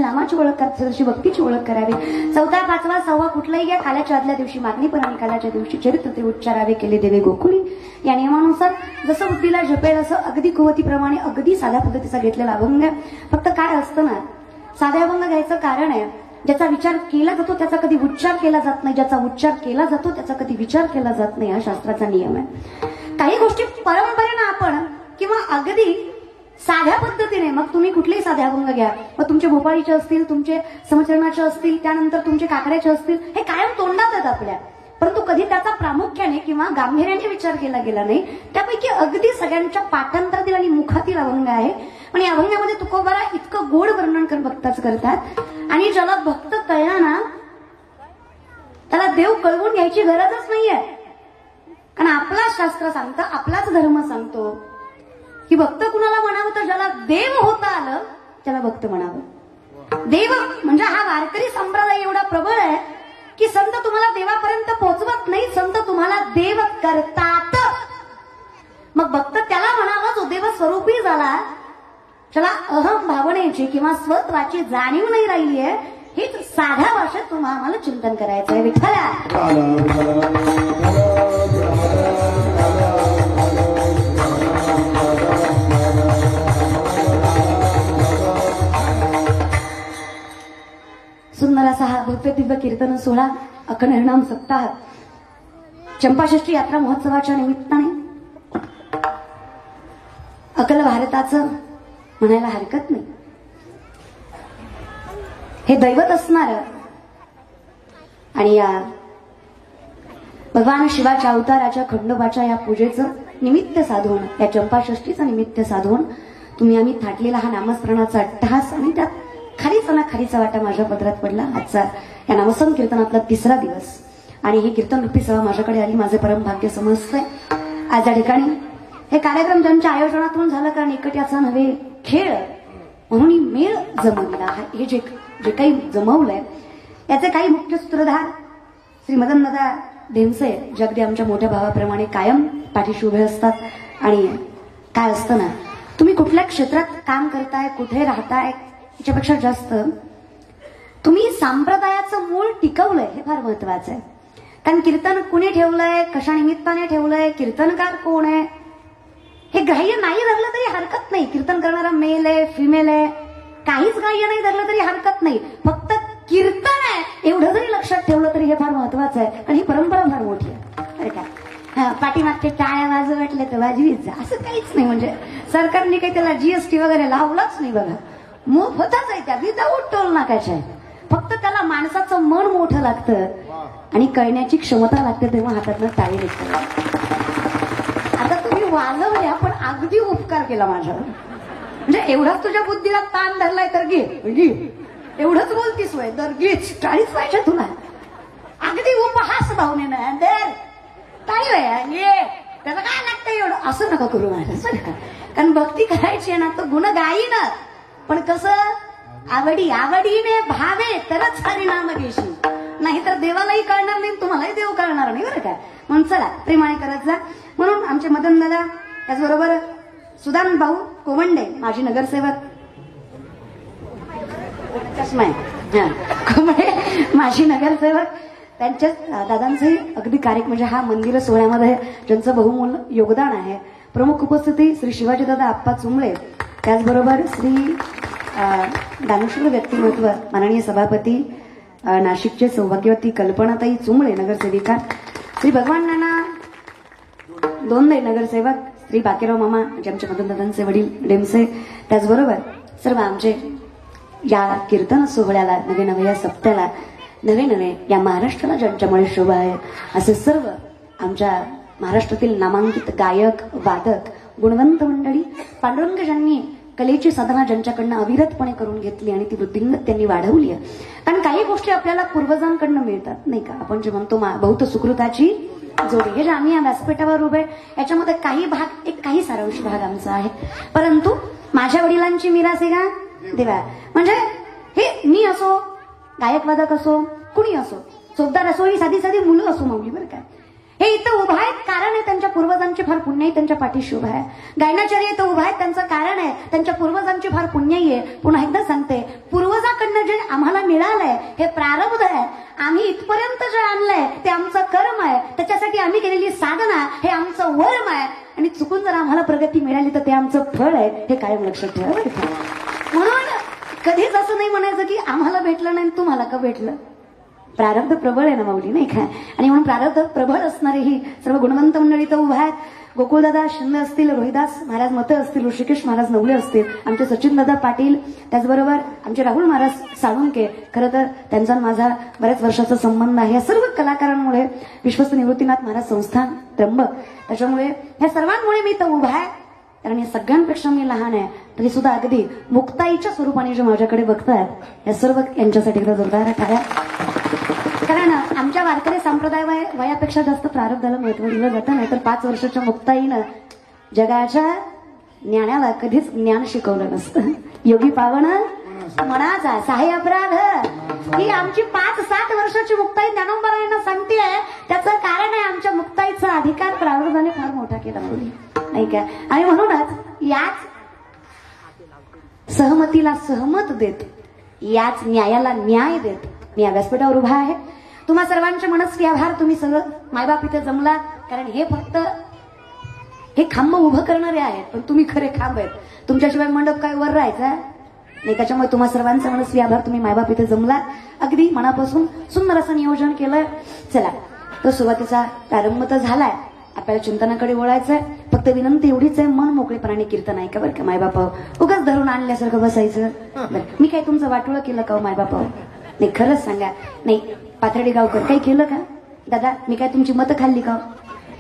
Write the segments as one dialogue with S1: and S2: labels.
S1: नामाची ओळख करावी, भक्तीची ओळख करावी. चौथा पाचवा सहावा कुठलाही घ्या, काल्याच्या आदल्या दिवशी मागणी पण आणि काल्याच्या दिवशी चरित्र ते उच्चारावे केले देवे गोकुळी. या नियमानुसार जसं बुद्धीला झेपेल असं अगदी कुवतीप्रमाणे अगदी साध्या पद्धतीचा घेतलेला अभंग. फक्त काय असतं ना, साध्या अभंग घ्यायचं कारण आहे ज्याचा विचार केला जातो त्याचा कधी उच्चार केला जात नाही, ज्याचा उच्चार केला जातो त्याचा कधी विचार केला जात नाही, हा शास्त्राचा नियम आहे. काही गोष्टी परंपरेनं आपण किंवा अगदी साध्या पद्धतीने, मग तुम्ही कुठलेही साधे अभंग घ्या, मग तुमचे भोपाळीचे असतील, तुमचे समचरणाचे असतील, त्यानंतर तुमचे काकड्याचे असतील, हे कायम तोंडात आहेत आपल्या, परंतु कधी त्याचा प्रामुख्याने किंवा गांभीर्याने विचार केला गेला नाही. त्यापैकी अगदी सगळ्यांच्या पाठांतरातील आणि मुखातील अभंग आहे. पण या अभंगामध्ये तुकोबारा इतकं गोड वर्णन भक्ताच करतात आणि ज्याला भक्त कळला ना त्याला देव कळवून घ्यायची गरजच नाहीये. कारण आपलाच शास्त्र सांगतं, आपलाच धर्म सांगतो की भक्त कुणाला म्हणावं तर ज्याला देव होता आलं त्याला भक्त म्हणावं. देव म्हणजे हा वारकरी संप्रदाय एवढा प्रबळ आहे की संत तुम्हाला देवापर्यंत पोहोचवत नाही, संत तुम्हाला देव करतात. मग भक्त त्याला म्हणावा जो देव स्वरूपी झाला, त्याला अहम भावनेची किंवा स्वत्वाची जाणीव नाही राहिली आहे. हेच साध्या भाषेत तुम्हाला आम्हाला चिंतन करायचं आहे. विठ्ठला सुंदर असा हा भव्य दिव्य कीर्तन सोहळा, अखंड हरिनाम सप्ताह, चंपाषष्ठी यात्रा महोत्सवाच्या निमित्ताने अखिल भारताचं म्हणायला हरकत नाही. हे दैवत असणार आणि या भगवान शिवाच्या अवताराच्या खंडोबाच्या या पूजेचं निमित्त साधून, या चंपाषष्ठीचं निमित्त साधून तुम्ही आम्ही थाटलेला हा नामस्मरणाचा अट्टहास आणि त्यात खालीचा ना खालीचा वाटा माझ्या पदरात पडला. आजचा या नामसंकीर्तनातला 3रा दिवस आणि ही कीर्तन रूपी सभा माझ्याकडे आली. माझे परम भाग्य समजतंय. आज या ठिकाणी हे कार्यक्रम ज्यांच्या आयोजनातून झालं, कारण एकट याचा नव्हे खेळ म्हणून ही मेळ जमवलेला आहे. हे जे काही जमवलंय याचे काही मुख्य सूत्रधार श्री मदनदादा ढेमसे, जे अगदी आमच्या मोठ्या भावाप्रमाणे कायम पाठीशी उभे असतात. आणि काय असतं ना, तुम्ही कुठल्या क्षेत्रात काम करताय, कुठे राहताय, याच्यापेक्षा जास्त तुम्ही संप्रदायाचं मूळ टिकवलंय हे फार महत्वाचं आहे. कारण कीर्तन कुणी ठेवलंय, कशा निमित्ताने ठेवलंय, कीर्तनकार कोण आहे हे ग्राह्य नाही धरलं तरी हरकत नाही. कीर्तन करणारा मेल आहे, फिमेल आहे, काहीच ग्राह्य नाही धरलं तरी हरकत नाही. फक्त कीर्तन आहे एवढं जरी लक्षात ठेवलं तरी हे फार महत्वाचं आहे. कारण ही परंपरा फार मोठी आहे. अरे काय पाठीमागचे टाळ्या वाजव वाटले तर वाजवीच जा, असं काहीच नाही. म्हणजे सरकारने काही त्याला जीएसटी वगैरे लावलाच नाही बघा. मोफतच आहे त्या, विदाऊट टोल नाकाच्या आहे. फक्त त्याला माणसाचं मन मोठं लागतं आणि कळण्याची क्षमता लागते, तेव्हा हातातनं टाळी निघतात. आता तुम्ही वाजवल्या पण अगदी उपकार केला माझ्यावर. म्हणजे एवढाच तुझ्या बुद्धीला ताण धरलाय तर घे एवढंच बोलतीस वय तर घीच टाळीच पाहिजे तुला. अगदी उपहास भावनेनं टाळी वय त्याला काय लागतं एवढं असं नका करू माझ्या. कारण भक्ती करायची आहे ना तर गुण गाई ना, पण कसं आवडीने भावे तरच हरिनाम घेशील, नाहीतर देवालाही कळणार नाही, तुम्हालाही देव कळणार नाही बरं काय. म्हणून चला प्रेमाने करत जा. म्हणून आमचे मदन दादा, त्याचबरोबर सुदान भाऊ कोवंडे माजी नगरसेवक, माजी नगरसेवक, त्यांच्या दादांचंही अगदी कार्यक्रम म्हणजे हा मंदिर सोहळ्यामध्ये ज्यांचं बहुमूल्य योगदान आहे. प्रमुख उपस्थिती श्री शिवाजीदादा आप्पा चुंबळे, त्याचबरोबर श्री दानशूर व्यक्तिमत्व माननीय सभापती नाशिकचे सौभाग्यवती कल्पनाताई चुंबळे नगरसेविका, श्री भगवान नाना दोंदे नगरसेवक, श्री बाकेराव मामा म्हणजे आमच्या मदनदादांचे वडील डेमसे, त्याचबरोबर सर्व आमचे या कीर्तन सोहळ्याला नवे नवे, या सप्त्याला नवे नवे, या महाराष्ट्राला ज्यांच्यामुळे शोभा आहे असे सर्व आमच्या महाराष्ट्रातील नामांकित गायक, वादक, गुणवंत मंडळी, पांडुरंग ज्यांनी कलेची साधना ज्यांच्याकडनं अविरतपणे करून घेतली आणि ती वृद्धिंगत त्यांनी वाढवली आहे. कारण काही गोष्टी आपल्याला पूर्वजांकडनं मिळतात नाही का. आपण जे म्हणतो बहुत सुकृताची जोडी, हे जे आम्ही या व्यासपीठावर उभे याच्यामध्ये काही भाग, एक काही सारांश भाग आमचा आहे. परंतु माझ्या वडिलांची मिरास आहे का देवा, म्हणजे हे मी असो, गायकवादक असो, कुणी असो, चोपदार असो, ही साधी साधी मुलं असो माऊली बरं का, हे इथं उभा आहेत कारण आहे त्यांच्या पूर्वजांचे फार पुण्य त्यांच्या पाठीशी उभा आहे. गायनाचार्य इथं उभा आहेत त्यांचं कारण आहे त्यांच्या पूर्वजांची फार पुण्य आहे. पुन्हा एकदा सांगते, पूर्वजाकडनं जे आम्हाला मिळालंय हे प्रारब्ध आहे. आम्ही इथपर्यंत जे आणलंय ते आमचं कर्म आहे, त्याच्यासाठी आम्ही केलेली साधना हे आमचं वर्म आहे. आणि चुकून जर आम्हाला प्रगती मिळाली तर ते आमचं फळ आहे, हे कायम लक्षात ठेवा. म्हणून कधीच असं नाही म्हणायचं की आम्हाला भेटलं नाही तुम्हाला का भेटलं. प्रारब्ध प्रबळ आहे ना माऊली नाही का. आणि म्हणून प्रारब्ध प्रबळ असणारे ही सर्व गुणवंत मंडळी तर उभा आहेत. गोकुळदादा शिंदे असतील, रोहिदास महाराज मते असतील, ऋषिकेश महाराज नवले असतील, आमचे सचिनदादा पाटील, त्याचबरोबर आमचे राहुल महाराज साळुंके. खरं तर त्यांचा माझा बऱ्याच वर्षाचा संबंध आहे. या सर्व कलाकारांमुळे, विश्वस्त निवृत्तीनाथ महाराज संस्थान त्र्यंबक, त्याच्यामुळे या सर्वांमुळे मी तर उभा आहे. कारण या सगळ्यांपेक्षा मी लहान आहे तरी सुद्धा अगदी मुक्ताईच्या स्वरूपाने जे माझ्याकडे बघतात या सर्व यांच्यासाठी जोरदार टाळ्या. कारण आमच्या वारकरी संप्रदाय वयापेक्षा जास्त प्रारब्धाला महत्व दिलं जातं. नाहीतर 5 वर्षाच्या मुक्ताईनं जगाच्या ज्ञानाला कधीच ज्ञान शिकवलं नसतं. योगी पावन मनाचा सहाय्य अपराध ही आमची 5-7 वर्षाची मुक्ताई ज्ञानोबरायांना सांगतेय. त्याचं कारण आहे आमच्या मुक्ताईचा अधिकार प्रारब्धाने फार मोठा केला नाही का. आणि म्हणूनच याच सहमतीला सहमत देत, याच न्यायाला न्याय देत मी या व्यासपीठावर उभा आहे. तुम्हा सर्वांचे मनस्वी आभार. तुम्ही सगळं मायबाप इथे जमला. कारण हे फक्त हे खांब उभं करणारे आहेत, पण तुम्ही खरे खांब आहेत. तुमच्याशिवाय मंडप काय वर राहायचा नाही. त्याच्यामुळे तुम्हा सर्वांचे मनस्वी आभार. तुम्ही मायबाप इथे जमला, अगदी मनापासून सुंदर असं नियोजन केलंय. चला तो सुरुवातीचा प्रारंभ तर झालाय, आपल्याला चिंतनाकडे वळायचंय. फक्त विनंती एवढीच आहे, मन मोकळेपणाने कीर्तन ऐका बरं का. मायबापाव उगाच धरून आणल्यासारखं बसायचं. मी काय तुमचं वाटोळं केलं का मायबापाव? नाही खरंच सांगा. नाही पाथर्डी गावकर काही केलं का दादा? मी काय तुमची मतं खाल्ली का?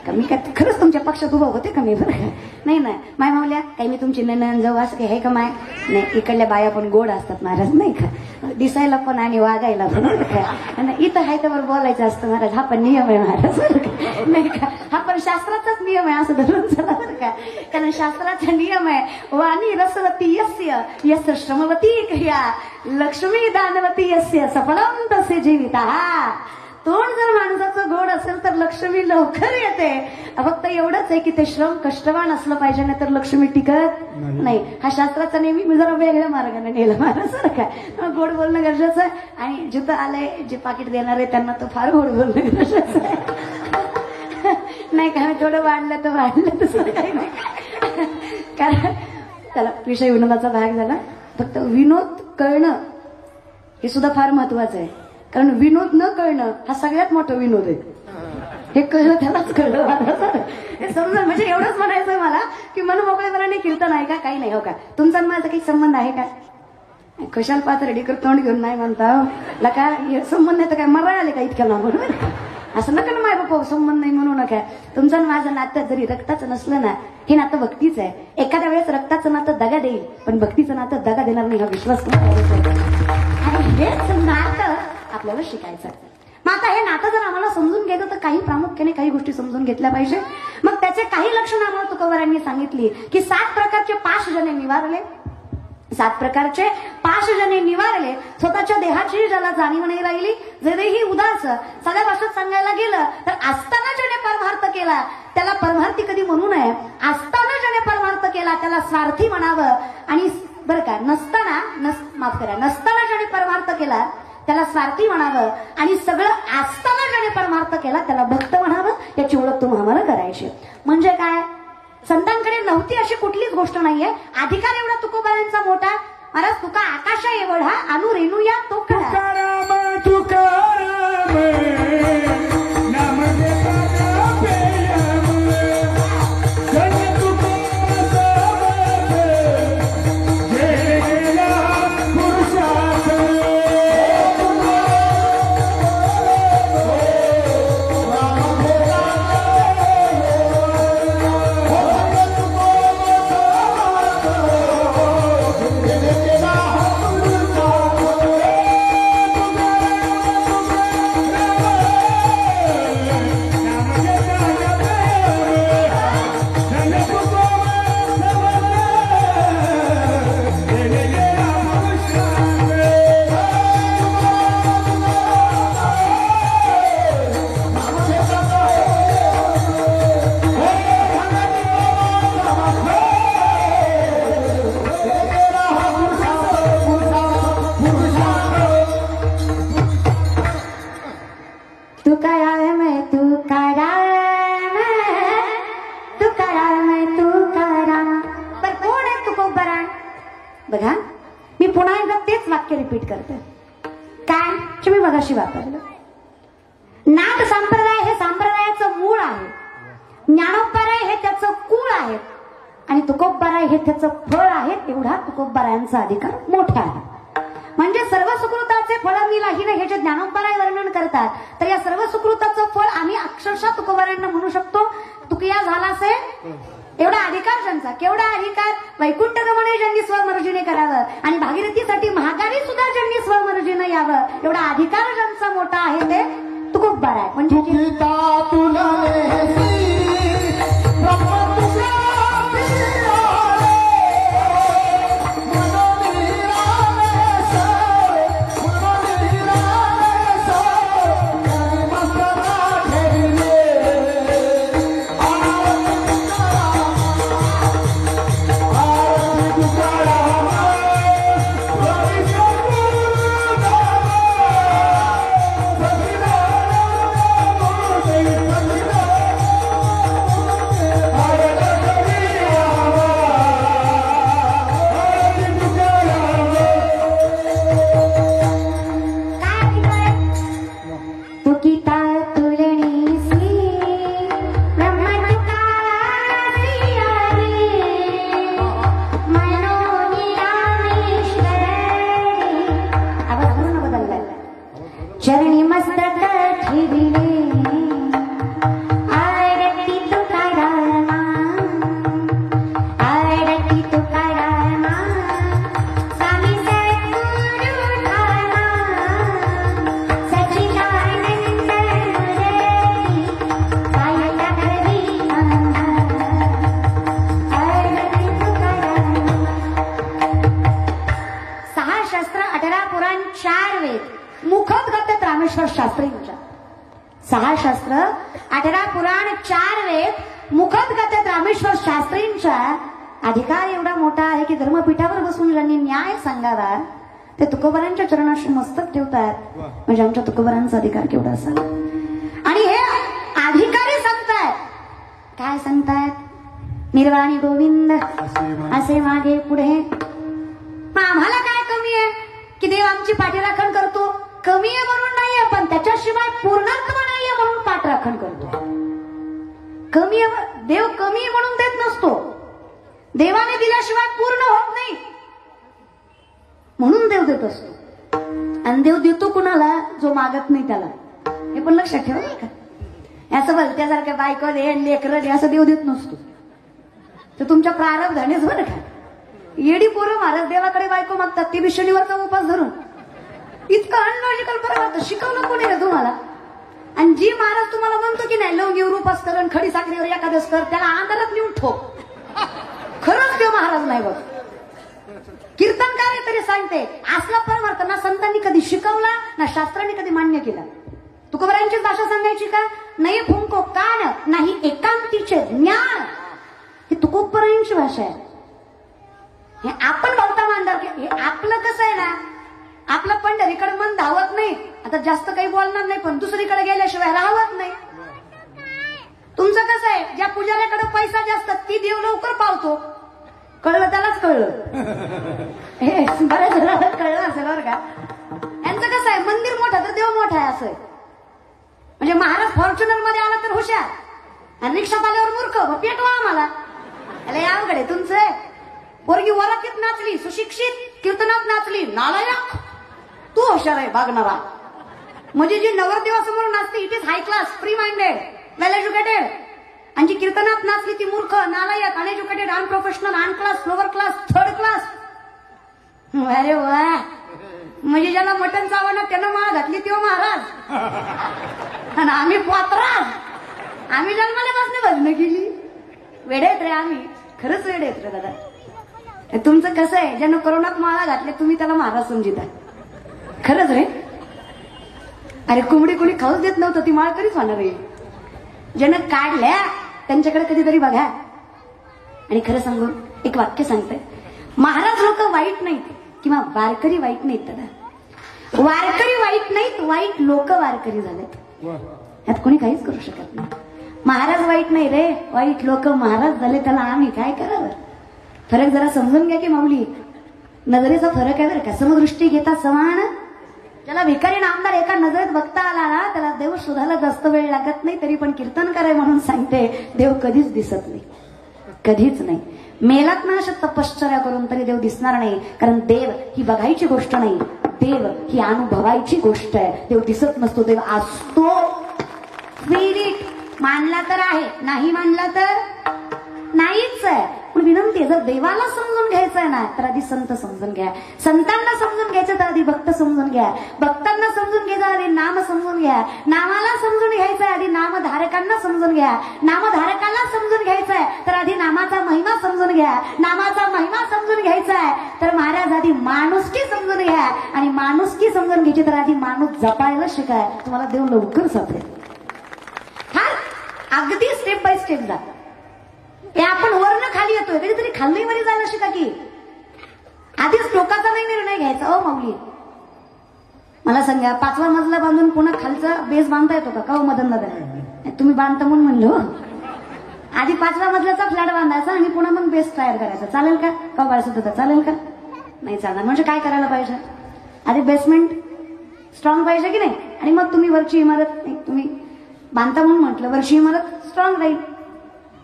S1: का मी काय खरंच तुमच्या पक्षात उभं होते का मी बरं का नाही नाही माय मावल्या काही मी तुमची नणन जाऊ असं काही आहे का माय नाही इकडल्या बाया पण गोड असतात महाराज नाही का दिसायला पण आणि वागायला पण इथं आहे तर बोलायचं असतं महाराज हा पण नियम आहे महाराज बरं का नाही का हा पण शास्त्राचाच नियम आहे असं धरून चला बरं का कारण शास्त्राचा नियम आहे वाणी रसवती यस्य यस्य श्रमवती क्रिया लक्ष्मी दानवती यस्य सफलम तसे जीविता तोंड जर माणसाचं गोड असेल तर लक्ष्मी लवकर येते फक्त एवढंच आहे की ते श्रम कष्टवान असलं पाहिजे नाही तर लक्ष्मी टिकत नाही हा शास्त्राचा नेहमी मी जरा वेगळ्या मार्गाने नेलं महाराज काय गोड बोलणं गरजेचं आहे आणि जिथं आलंय जे पाकिट देणार आहे त्यांना तर फार गोड बोलणं गरजेचं आहे नाही का थोडं वाढलं तर वाढलं तसं काही नाही कारण त्याला विषय विनोदाचा भाग झाला फक्त विनोद कळणं हे सुद्धा फार महत्वाचं आहे कारण विनोद न कळणं हा सगळ्यात मोठा विनोद आहे हे कळलं त्यालाच कळलं हे समजा म्हणजे एवढंच म्हणायचंय मला की मन मोकळेपणाने कीर्तन आहे का काही नाही हो का तुमचा माझा काही संबंध आहे का कशाला पाहत रेडी कर तोंड घेऊन नाही म्हणता लका संबंध आहे तर काय मरा आले का इतक्या लांबून असं नका ना माय बापा संबंध नाही म्हणू नका तुमचं माझं नातं जरी रक्ताचं नसलं ना हे नातं भक्तीच आहे एखाद्या वेळेस रक्ताचं नातं दगा देईल पण भक्तीचं नातं दगा देणार नाही हा विश्वास आणि हेच नातं आपल्याला शिकायचं मग आता हे नातं जर आम्हाला समजून घ्यायचं तर काही प्रामुख्याने काही गोष्टी समजून घेतल्या पाहिजे मग त्याचे काही लक्षणं आम्हाला तुकोबारांनी सांगितली की 7 प्रकारचे पाशजने निवारले 7 प्रकारचे पाशजने निवारले स्वतःच्या देहाची ज्याला जाणीव नाही राहिली जरीही उदास सगळ्या भाषेत सांगायला गेलं तर असताना ज्याने परमार्थ केला त्याला परमार्थी कधी म्हणू नये असताना ज्याने परमार्थ केला त्याला स्वार्थी म्हणावं आणि बरं का नसताना ज्याने परमार्थ केला त्याला स्वार्थी म्हणावं आणि सगळं असताना ज्याने परमार्थ केला त्याला भक्त म्हणावं याची ओळख तुम्ही आम्हाला करायची म्हणजे काय संतांकडे नव्हती अशी कुठलीच गोष्ट नाहीये अधिकार एवढा तुकोबारांचा मोठा महाराज तुका आकाशा एवढा अनु रेणू या तो बघा मी पुन्हा एकदा तेच वाक्य रिपीट करते काय तुम्ही मगाशी वापरलं नाथ संप्रदाय हे संप्रदायाचं मूळ आहे ज्ञानोबराय हे त्याचं कुळ आहे आणि तुकोबराय हे त्याचं फळ आहे एवढा तुकोबरायांचा अधिकार मोठा आहे म्हणजे सर्व सुकृताचे फळ मिलाही हे जे ज्ञानोबराय वर्णन करतात तर या सर्व सुकृताचं फळ आम्ही अक्षरशः तुकोबरायांना म्हणू शकतो तुकया झाला असेल एवढा अधिकार ज्यांचा केवढा अधिकार वैकुंठ गमने ज्यांनी स्वमर्जीने करावं आणि भागीरथीसाठी महागारी सुद्धा ज्यांनी स्वमर्जीने यावं एवढा अधिकार ज्यांचा मोठा आहे ते तुकोबराय म्हणजे शस्त्र 18 पुराण 4 वेद मुखोद्गत रामेश्वर शास्त्रींच्या 6 शस्त्र 18 पुराण 4 वेद मुखोद्गत रामेश्वर शास्त्रींच्या अधिकार एवढा मोठा आहे की धर्मपीठावर बसून ज्यांनी न्याय सांगावा ते तुकोबारांच्या चरणाशी मस्तक ठेवतात. म्हणजे आमच्या तुकोबारांचा अधिकार केवढा असावा. आणि हे अधिकारी सांगतायत काय सांगतायत, निर्वाणी गोविंद असे मागे पुढे. आम्हाला काय कमी आहे की देव आमची पाठीराखण करतो. कमी आहे म्हणून नाहीये, पण त्याच्याशिवाय पूर्णत्व नाहीये म्हणून पाठराखण करतो. कमी आहे, देव कमी म्हणून देत नसतो. देवाने दिल्याशिवाय पूर्ण होत नाही म्हणून देव देत असतो. आणि देव देतो कुणाला, जो मागत नाही त्याला. हे पण लक्षात ठेवा का. असं भलत्यासारख्या बायको दे लेकरं दे असं देव देत नसतो. तर तुमच्या प्रारब्धानेच बरं का. येडी पोरं महाराज देवाकडे बायको मागतात, ती बी शनिवारचा उपास धरून. इतकं अनलॉजिकल बरोबर शिकवलं कोणी रे तुम्हाला. आणि जी महाराज तुम्हाला म्हणतो की नाही लवंगी उपास कर आणि खडी साखरेवर एकादश कर, त्याला अंधारात नेऊन ठोक. खरंच देव महाराज नाही बघ. कीर्तनकार तरी सांगते असला परमार्थ ना संतांनी कधी शिकवला ना शास्त्रांनी कधी मान्य केला. तुकोबारांचीच भाषा सांगायची का, नाही फुंको कान नाही एकांतीचे ज्ञान. ही तुकोबारांची भाषा आहे. हे आपण भक्ता मांडर, हे आपलं कसं आहे ना, आपलं पंढरीकडे मन धावत नाही. आता जास्त काही बोलणार नाही, पण दुसरीकडे गेल्याशिवाय राहत नाही. तुमचं कसं आहे, ज्या पुजाऱ्याकडे पैसा जास्त ती देव लवकर पावतो. कळलं त्यालाच कळलं. हे बऱ्याच जणांना कळलं असेल बरं का. यांचं कसं आहे, मंदिर मोठं तर देव मोठा आहे असं. म्हणजे महाराज फॉर्च्युनर मध्ये आला तर हुशार आणि रिक्षात आल्यावर मूर्ख, पेटवा आम्हाला. अरे अवघड आहे तुमचं. पोरगी वरातीत नाचली, सुशिक्षित कीर्तनात नाचली, नालायक तू हुशार आहे बागणारा. म्हणजे जी नवरदेवासमोर नाचते it is high class, free minded, well educated. आणि जी कीर्तनात नाचली ती मूर्ख, नालायक, uneducated, unprofessional, unclass, lower class, third class. अरे वा. म्हणजे ज्याला मटण चावणं त्यानं माळ घातली तेव्हा महाराज आणि आम्ही पोतराज. आम्ही जन्माल्यापासून भजन केली. वेडेत रे आम्ही, खरंच वेडेत रे दादा. तुमचं कसं आहे, ज्यानं कोरोनात माळा घातले तुम्ही त्याला महाराज समजिता. खरंच रे. अरे कोंबडी कोणी खाऊच देत नव्हतं, ती माळ कधीच होणार आहे. ज्यानं काढल्या त्यांच्याकडे कधीतरी बघा. आणि खरं सांगू एक वाक्य सांगते, महाराज लोक वाईट नाहीत किंवा वारकरी वाईट नाहीत दादा. वारकरी वाईट नाहीत, वाईट लोक वारकरी झालेत. यात कोणी काहीच करू शकत नाही. महाराज वाईट नाही रे, वाईट लोक महाराज झाले. त्याला आम्ही काय करावं. फरक जरा समजून घ्या की माऊली. नजरेचा फरक आहे बरं का. समदृष्टी घेता समान. ज्याला भिकारी नामदार एका नजरेत बघता आला ना त्याला देव शोधायला जास्त वेळ लागत नाही. तरी पण कीर्तन कराय म्हणून सांगते, देव कधीच दिसत नाही, कधीच नाही. मेलात ना तपश्चर्या करून तरी देव दिसणार नाही. कारण देव ही बघायची गोष्ट नाही, देव ही अनुभवायची गोष्ट आहे. देव दिसत नसतो, देव असतो. स्पिरिट मानला तर आहे, नाही मानला तर नाहीच आहे. पण विनंती आहे, जर देवाला समजून घ्यायचं आहे ना तर आधी संत समजून घ्या. संतांना समजून घ्यायचं तर आधी भक्त समजून घ्या. भक्तांना समजून घ्यायचं आधी नाम समजून घ्या. नामाला समजून घ्यायचंय आधी नामधारकांना समजून घ्या. नामधारकांना समजून घ्यायचंय तर आधी नामाचा महिमा समजून घ्या. नामाचा महिमा समजून घ्यायचा आहे तर महाराज आधी माणुसकी समजून घ्या. आणि माणुसकी समजून घ्यायची तर आधी माणूस जपायला शिकाय. तुम्हाला देव लवकर सापडेल. हा अगदी स्टेप बाय स्टेप जा. हे आपण वरनं खाली येतोय, कधीतरी खाल्ली वरी जायला शिका की. आधीच टोकाचा नाही निर्णय घ्यायचा. ओ माऊली मला सांगा, 5वा मजला बांधून पुन्हा खालचा बेस बांधता येतो का? मदन दादा तुम्ही बांधता म्हणून म्हणलो. आधी 5व्या मजल्याचा फ्लॅट बांधायचा आणि पुन्हा मग बेस तयार करायचा. चालेल का? बाळ सुद्धा चालेल का? नाही चालणार. म्हणजे काय करायला पाहिजे, आधी बेसमेंट स्ट्रॉंग पाहिजे की नाही. आणि मग तुम्ही वरची इमारत, तुम्ही बांधता म्हणून म्हटलं वरची इमारत स्ट्रॉंग राहील.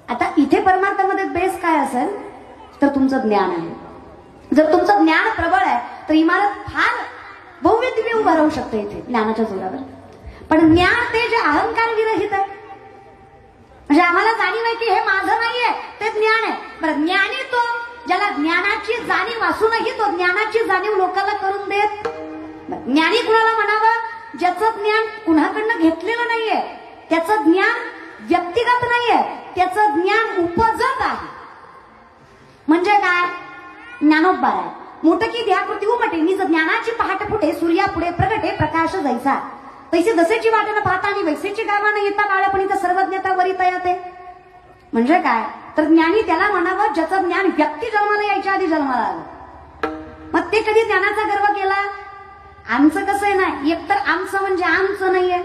S1: आता इथे परमार्थामध्ये बेस काय असेल तर तुमचं ज्ञान आहे. जर तुमचं ज्ञान प्रबळ आहे तर इमारत फार भव्य दिव्य उभा राहू शकते इथे ज्ञानाच्या जोरावर. पण ज्ञान ते जे अहंकार विरहित आहे, म्हणजे आम्हाला जाणीव आहे की हे माझं नाहीये, ते ज्ञान आहे. बरं, ज्ञानी तो ज्याला ज्ञानाची जाणीव असूनही तो ज्ञानाची जाणीव लोकांना करून देत. ज्ञानी कुणाला म्हणावं, ज्याचं ज्ञान कुणाकडनं घेतलेलं नाहीये, त्याचं ज्ञान व्यक्तिगत नाहीये, त्याचं ज्ञान उपजत आहे. म्हणजे काय, ज्ञानोबा आहे. मोठकी ध्या कृती उमटे निज ज्ञानाची पहाट फुटे सूर्या पुढे प्रगटे प्रकाश जायचा तैसे जसेची वाटेनं पाहता आणि वैसेची गावानं येता बाळपणीचं सर्वज्ञता वरी तयाते. म्हणजे काय तर ज्ञानी त्याला म्हणावं ज्याचं ज्ञान व्यक्ती जन्माला यायच्या आधी जन्माला आलं. मग ते कधी ज्ञानाचा गर्व केला. आमचं कसं आहे ना एकतर आमचं म्हणजे आमचं नाहीये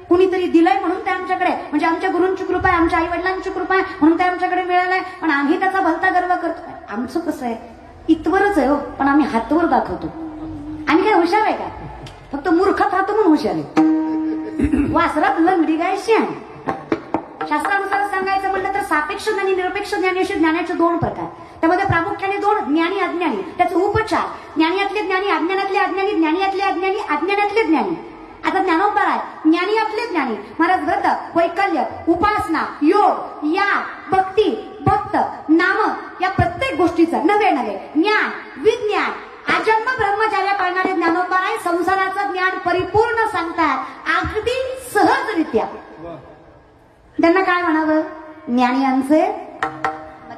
S1: कुणीतरी दिलंय म्हणून ते आमच्याकडे म्हणजे आमच्या गुरूंची कृपा आहे आमच्या आई वडिलांची कृपा आहे म्हणून ते आमच्याकडे मिळालंय पण आम्ही त्याचा भलता गर्व करतो. आमचं कसं आहे इतवरच आहे हो पण आम्ही हातवर दाखवतो. आम्ही काय हुशार आहे का फक्त मूर्खात हात म्हणून हुशार आहे. वासरात लंगडी गाय शेण. शास्त्रानुसार सांगायचं म्हणलं तर सापेक्ष ज्ञानी निरपेक्ष ज्ञानी असे ज्ञानाचे दोन प्रकार. त्यामध्ये प्रामुख्याने दोन ज्ञानी अज्ञानी त्याचे उपचार. ज्ञानीयातले ज्ञानी अज्ञानातले अज्ञानी ज्ञानीयातले अज्ञानी अज्ञानातले ज्ञानी. आता ज्ञानोबा आहे ज्ञानीयातले ज्ञानी महाराज व्रत वैकल्य उपासना योग या भक्ती भक्त नाम या प्रत्येक गोष्टीचं नवे नवे ज्ञान विज्ञान आजन्म ब्रह्मचार्य पाळणारे ज्ञानोबा आहे संसाराचं ज्ञान परिपूर्ण सांगतात अगदी सहजरित्या. त्यांना काय म्हणावं ज्ञानियांचे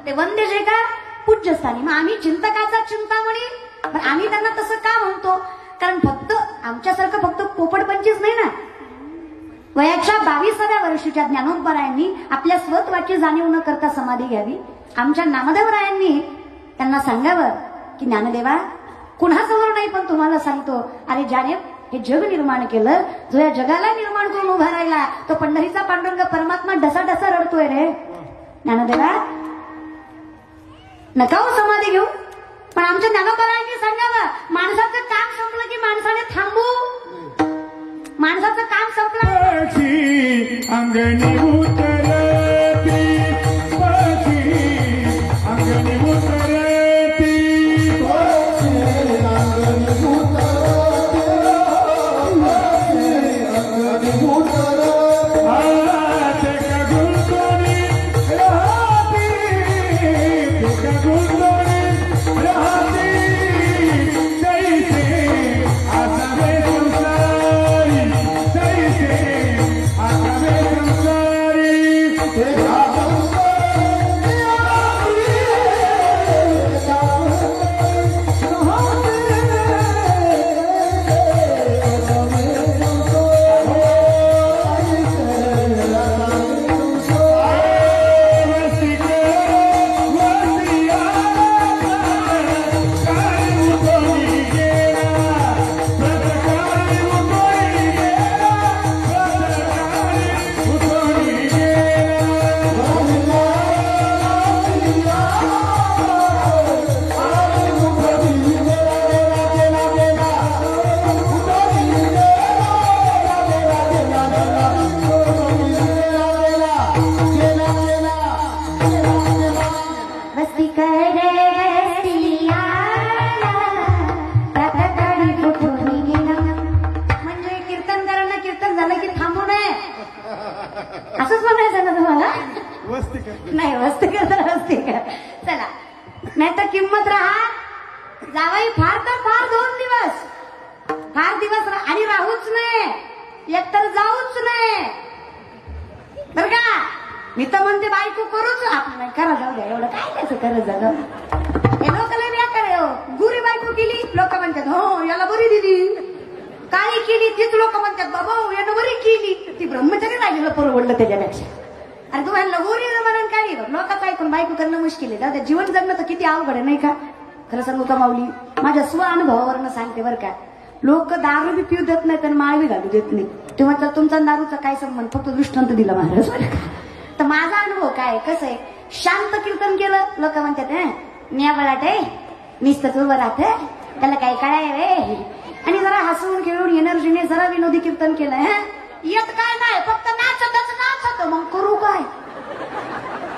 S1: ते वंद्य जे का पूज्यस्थानी. मग आम्ही चिंतकाचा चिंतामणी पण आम्ही त्यांना तसं का म्हणतो कारण फक्त आमच्यासारखं फक्त पोपटपंचीच नाही ना. वयाच्या 22व्या वर्षीच्या ज्ञानोबरायांनी आपल्या स्वत्वाची जाणीव न करता समाधी घ्यावी. आमच्या नामदेवरायांनी त्यांना सांगावं की ज्ञानदेवा कुणासमोर नाही पण तुम्हाला सांगतो अरे ज्याने हे जग निर्माण केलं जो या जगाला निर्माण करून उभा राहिला तो पंढरीचा पांडुरंग परमात्मा डसा डसा रडतोय रे. ज्ञानदेवा नका हो समाधी घेऊ पण आमच्या ज्ञानोबरायांनी सांगावं माणसाचं काम संपलं की माणसाने थांबू. माणसाचं काम संपलं
S2: अंगणी उतरती अंगणी उतरती
S1: नाही वस्ती कर वस्ती कर चला नाही तर किंमत राहा जावाई फार तर फार 2 दिवस फार दिवस आणि राहूच नाही एकतर जाऊच नाही बर का. मी तर म्हणते बायको करूच आपण नाही करा जाऊ द्या एवढं काय त्याचं करत झालं. हे लोकांना मी करे हो गुरी बायको केली लोक म्हणतात हो याला बरी दिली काळी केली तीच लोक म्हणतात बाबा यानं बरी केली ती ब्रह्मचारी राहिलेलं परवडलं त्याच्यापेक्षा. अरे तुम्हाला गोरी म्हणून काय लोकांचं ऐकून बायको करणं मुश्किल आहे. दादा जीवन जगणं तर किती अवघड आहे नाही का. खरं सांगू का माऊली माझ्या स्व अनुभवावरनं सांगते बरं का. लोक दारू बी पिऊ देत नाही आणि माळवी घालू देत नाही तेव्हा तुमचा दारूचा काय संबंध फक्त दृष्टांत दिला महाराज बरं का. तर माझा अनुभव काय कसं आहे शांत कीर्तन केलं लोक म्हणतात मी बळाट आहे नुसतंच उभं राहते त्याला काय कळाय रे आणि जरा हसून खेळून एनर्जीने जरा विनोदी कीर्तन केलं येत काय नाही फक्त नाचतच नाचत मग करू काय.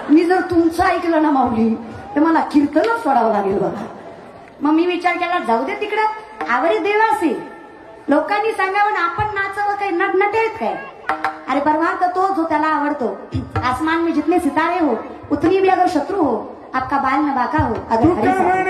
S1: मी जर तुमचं ऐकलं ना माऊली तर मला कीर्तनच सोडावं लागेल बघा. मग मी विचार केला जाऊ दे तिकडं आवडी देवासी लोकांनी सांगावं ना आपण नाचावं काय नटेत काय. अरे परवा तर तो जो त्याला आवडतो आसमान में जितने सितारे हो उतनी भी अगर शत्रु हो आपका बाल न बाका हो अगर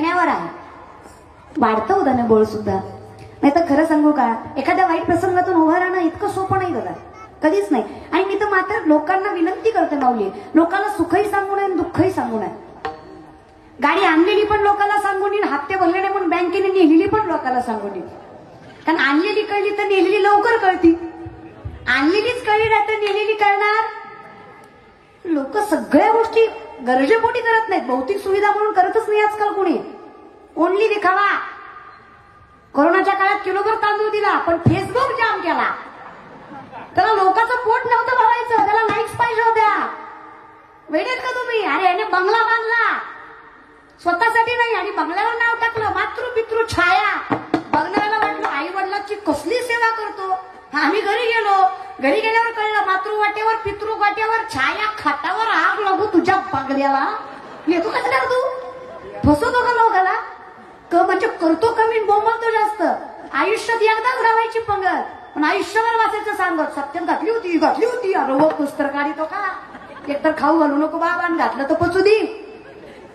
S1: महिन्यावर आहे. वाढतं उदाने बळ सुद्धा. नाही तर खरं सांगू का, एखाद्या वाईट प्रसंगातून उभं राहणं इतकं सोपं नाही दादा, कधीच नाही. आणि मी तर मात्र लोकांना विनंती करते माऊली, लोकांना सुखही सांगू नये दुःखही सांगू नये. गाडी आणलेली पण लोकांना सांगून येईल, हप्ते भरले नाही म्हणून बँकेने नेलेली पण लोकांना सांगून येईल. कारण आणलेली कळली तर नेलेली लवकर कळती, आणलेलीच कळली नाही तर नेलेली कळणार. लोक सगळ्या गोष्टी गरजेपोटी करत नाहीत, भौतिक सुविधा म्हणून करतच नाही आजकाल कोणी. ओनली दिखावा. कोरोनाच्या काळात किलोभर तांदूळ दिला पण फेसबुक जाम केला. त्याला लोकांचं पोट नव्हतं भरायचं, त्याला लाईक्स पाहिजे होत्या. वेळेत का तुम्ही? अरे याने बंगला बांधला स्वतःसाठी नाही आणि बंगल्यावर नाव टाकलं मातृपितृ छाया. बघणाऱ्याला वाटलं आई वडिलांची कसली सेवा करतो. आम्ही घरी गेलो, घरी गेल्यावर कळलं मातृ वाट्यावर पितृ वाट्यावर छाया, खाटावर आग लागू तुझ्या बंगल्याला. येतो कसल्या तू? फसवतो का लोकांना? म्हणजे करतो कमी बोंबलतो जास्त. आयुष्यात एकदाच राहायची पंगत पण आयुष्यभर वाचायचं सांगत. सत्यम घातली होती अरे व पुस्तक काढी तो का. एकतर खाऊ घालू नको बाबा, घातलं तर पचू दे.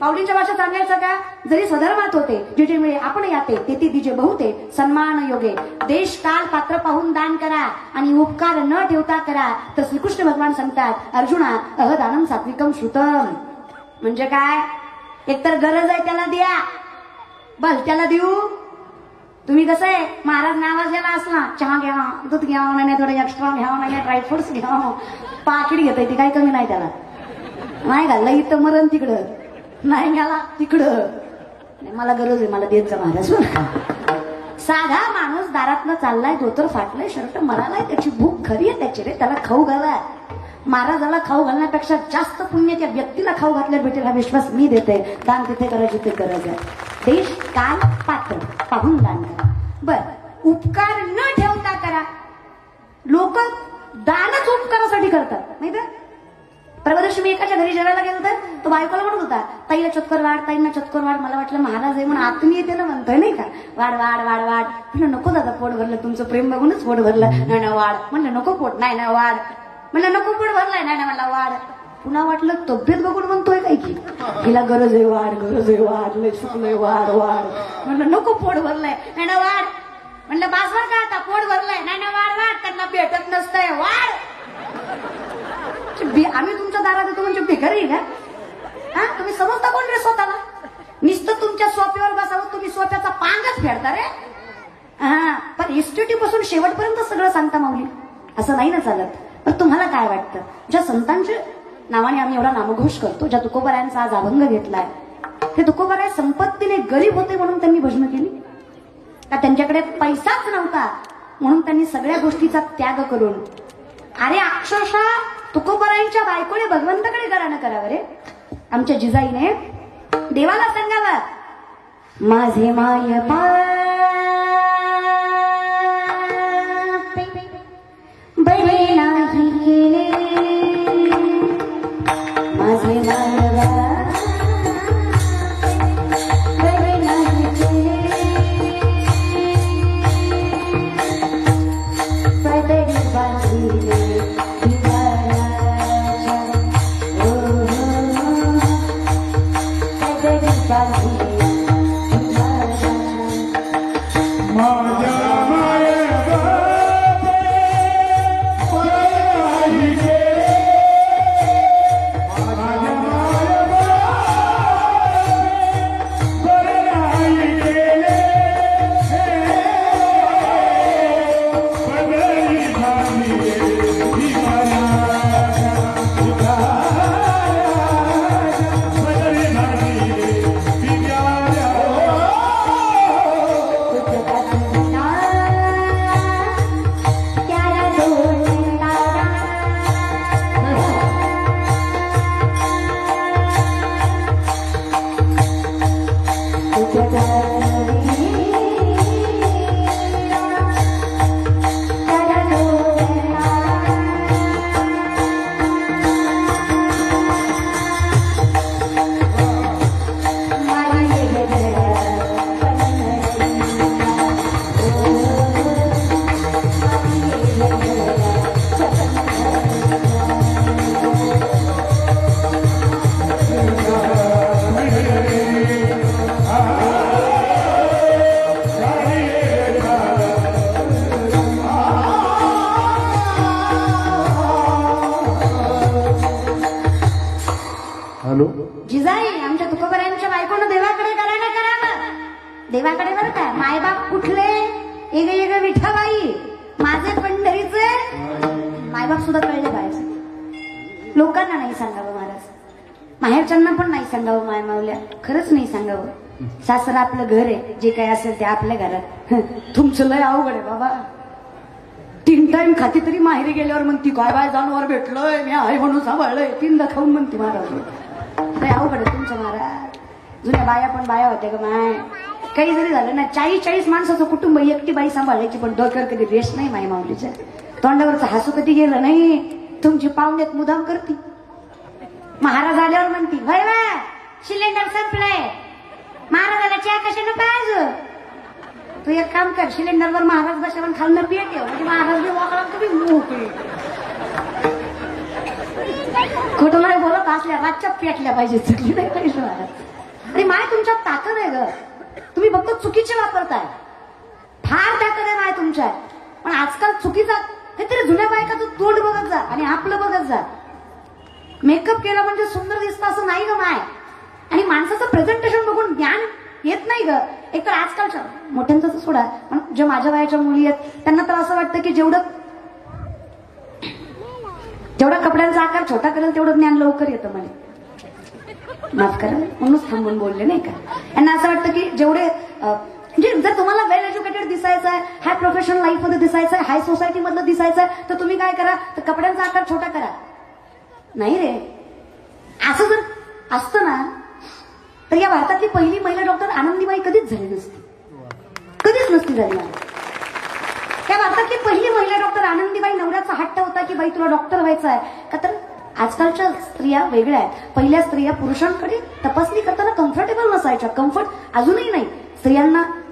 S1: पावलींच्या भाषेत सांगायचं का, जरी स्वधर्मात होते जे मिळे आपण याते तेथे दिजे बहुते सन्मान योगे. देश काल पात्र पाहून दान करा आणि उपकार न ठेवता करा. तर श्रीकृष्ण भगवान सांगतात, अर्जुना अहदानम सात्विकम श्रुतम. म्हणजे काय, एकतर गरज आहे त्याला द्या, बल त्याला देऊ. तुम्ही कसं आहे, महाराज नावाजलेला असला चहा घ्या, दूध घ्यावं नाही, थोडं एक्स्ट्रा घ्यावं नाही, ड्रायफ्रुट्स घ्यावं, पाकिट घेता येते, काही कमी नाही त्याला. नाही घाललं इथं मरण तिकडं, नाही घ्याला तिकडं. मला गरज आहे, मला देत जा महाराज. साधा माणूस दारातनं चाललाय, धोतर फाटलंय, शर्ट मरालाय, त्याची भूक खरी आहे त्याची रे, त्याला खाऊ घालाय. महाराजाला खाऊ घालण्यापेक्षा जास्त पुण्य त्या व्यक्तीला खाऊ घातल्या भेटेल हा विश्वास मी देते. दान तिथे करायची ते गरज आहे. देश काल पात्र पाहून दान करा. बर, उपकार न ठेवता करा. लोक दानच उपकारासाठी करतात नाही तर. परवादिवशी मी एकाच्या घरी जेवायला गेलो तर तो बायकोला म्हणत होता, ताईला चतकोर वाढ, ताईंना चतकोर वाढ. मला वाटलं महाराज आहे म्हणून आत्मीय येते ना म्हणतोय नाही का, वाढ वाढ वाढ वाढ. म्हणलं नको दादा, पोट भरलं, तुमचं प्रेम बघूनच पोट भरलं. नाही ना वाढ. म्हणलं नको पोट, नाही ना वाढ. म्हणलं नको पोट भरलाय, नाही ना मला वाढ. पुन्हा वाटलं तब्येत बघून म्हणतोय काय की, हिला गरज आहे वाढ, गरज आहे वाढ, लय चुकलंय वाढ वाढ. म्हणलं नको पोट भरलंय, नाही ना वाढ. म्हणलं बासवर का आता, पोट भरलंय, नाही ना वाढ वाढ. त्यांना भेटत नसतंय वाढ. आम्ही तुमच्या दारात येतो म्हणजे भिकारी का? हा, तुम्ही समजता कोण रे स्वतःला? नुसतं तुमच्या सोप्यावर बसावं, तुम्ही सोप्याचा पांगच फेडता रे. हा, पण इन्स्टिट्यूट पासून शेवटपर्यंत सगळं सांगता माऊली, असं नाही ना चालत. पण तुम्हाला काय वाटतं, ज्या संतांच्या नावाने आम्ही एवढा नामघोष करतो, ज्या तुकोबारायांचा आज अभंग घेतलाय, ते तुकोबाराय संपत्तीने गरीब होते म्हणून त्यांनी भजनं केली का? त्यांच्याकडे पैसाच नव्हता म्हणून त्यांनी सगळ्या गोष्टीचा त्याग करून, अरे अक्षरशः तुकोबारायांच्या बायकोने भगवंताकडे घराणं करावं रे. आमच्या जिजाईने देवाला सांगावं, माझे माय बरे नाही केले, माझे माय बरे नाही केले, पदरी बांधिले देवाकडे बरं का, मायबाप कुठले एक एक विठाबाई, माझे पंढरीचे मायबाप सुद्धा कळले पाहिजे. लोकांना नाही सांगावं महाराज, माहेरच्यांना पण नाही सांगावं, माय मावल्या खरंच नाही सांगावं. सासरा आपलं घर आहे, जे काही असेल ते आपल्या घरात. तुमचं लय अवघड आहे बाबा. 3 टाइम खाती तरी माहेरी गेल्यावर म्हणती काय बाय जनावर भेटलोय मी आहे म्हणून सांभाळलंय, 3दा खाऊन म्हणती महाराज. लय अवघड आहे तुमचं महाराज. जुन्या बाया पण बाया होत्या का माय, काही जरी झालं ना 40-40 माणसाचं कुटुंब एकटी बाई सांभाळायची, पण डोक्यावर कधी रेश नाही माई माऊलीच्या. तोंडावरचं हसू कधी गेलं नाही. तुमची पाहुण्यात मुदाम करती. महाराज आल्यावर म्हणती वय वय सिलेंडर संपलंय, महाराजाला चहा कशानं पाहिजे. तू एक काम कर, सिलेंडरवर महाराज बसावून खालनं पेट ठेव, म्हणजे महाराज बी वाकला तुम्ही मोकळे. खोटं नाही बोलत असल्या रातच्या पेटल्या पाहिजे, चुकली नाही पाहिजे महाराज. आणि माय तुमच्यात ताकद आहे ग, तुम्ही फक्त चुकीचे वापरताय. फार ताकद आहे माय तुमच्यात, पण आजकाल चुकीचा काहीतरी जुन्या बायकाचं तोंड बघत जा आणि आपलं बघत जा. मेकअप केला म्हणजे सुंदर दिसतं असं नाही ग माय. आणि माणसाचं प्रेझेंटेशन बघून ज्ञान येत नाही ग. एकतर आजकालच्या मोठ्यांचं तर सोडा, पण ज्या माझ्या वयाच्या मुली आहेत त्यांना तर असं वाटतं की जेवढा कपड्यांचा आकार छोटा करेल तेवढं ज्ञान लवकर येतं. मला माफ करा म्हणूनच थांबून बोलले नाही का. यांना असं वाटतं की जेवढे म्हणजे जर तुम्हाला वेल एज्युकेटेड दिसायचं आहे, हाय प्रोफेशनल लाईफ मध्ये दिसायचं आहे, हाय सोसायटी मधलं दिसायचं आहे, तर तुम्ही काय करा, तर कपड्यांचा आकार छोटा करा. नाही रे, असं जर असतं ना तर या भारतातली पहिली महिला डॉक्टर आनंदीबाई कधीच झाली नसती, कधीच नसती झाली. त्या भारतातली पहिली महिला डॉक्टर आनंदीबाई नवऱ्याचा हट्ट होता की बाई तुला डॉक्टर व्हायचं आहे का. तर आजकालच्या स्त्रिया वेगळ्या आहेत. पहिल्या स्त्रिया पुरुषांकडे तपासणी करताना कम्फर्टेबल नसायच्या. कम्फर्ट अजूनही नाही,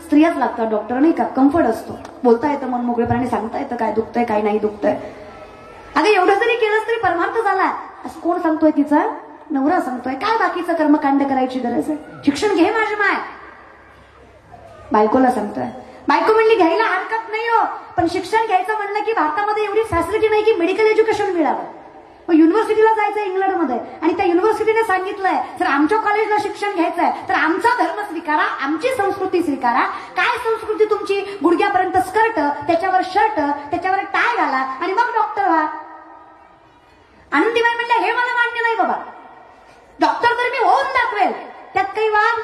S1: स्त्रियाच लागतात डॉक्टर नाही का. कम्फर्ट असतो, बोलता येतं मन मोकळेपणाने, सांगता येतं काय दुखतंय काय नाही दुखतंय. अगं एवढं जरी केलंच तरी परमार्थ झाला असं कोण सांगतोय, तिचा नवरा सांगतोय. काय बाकीचं कर्मकांड करायची गरज आहे. शिक्षण घे माझी माय, बायकोला सांगतोय. बायको म्हणली घ्यायला हरकत नाही हो, पण शिक्षण घ्यायचं म्हणलं की भारतामध्ये एवढी फॅसिलिटी नाही की मेडिकल एज्युकेशन मिळावं. मग युनिव्हर्सिटीला जायचं इंग्लंडमध्ये आणि त्या युनिव्हर्सिटीने सांगितलंय जर आमच्या कॉलेजला शिक्षण घ्यायचंय तर आमचा धर्म स्वीकारा, आमची संस्कृती स्वीकारा. काय संस्कृती तुमची, गुडघ्यापर्यंत स्कर्ट, त्याच्यावर शर्ट, त्याच्यावर टाय घाला आणि मग डॉक्टर व्हा. आनंदीबाई म्हणल्या हे मला मान्य नाही बाबा, डॉक्टर तर मी होऊन दाखवेल, त्यात काही वाद.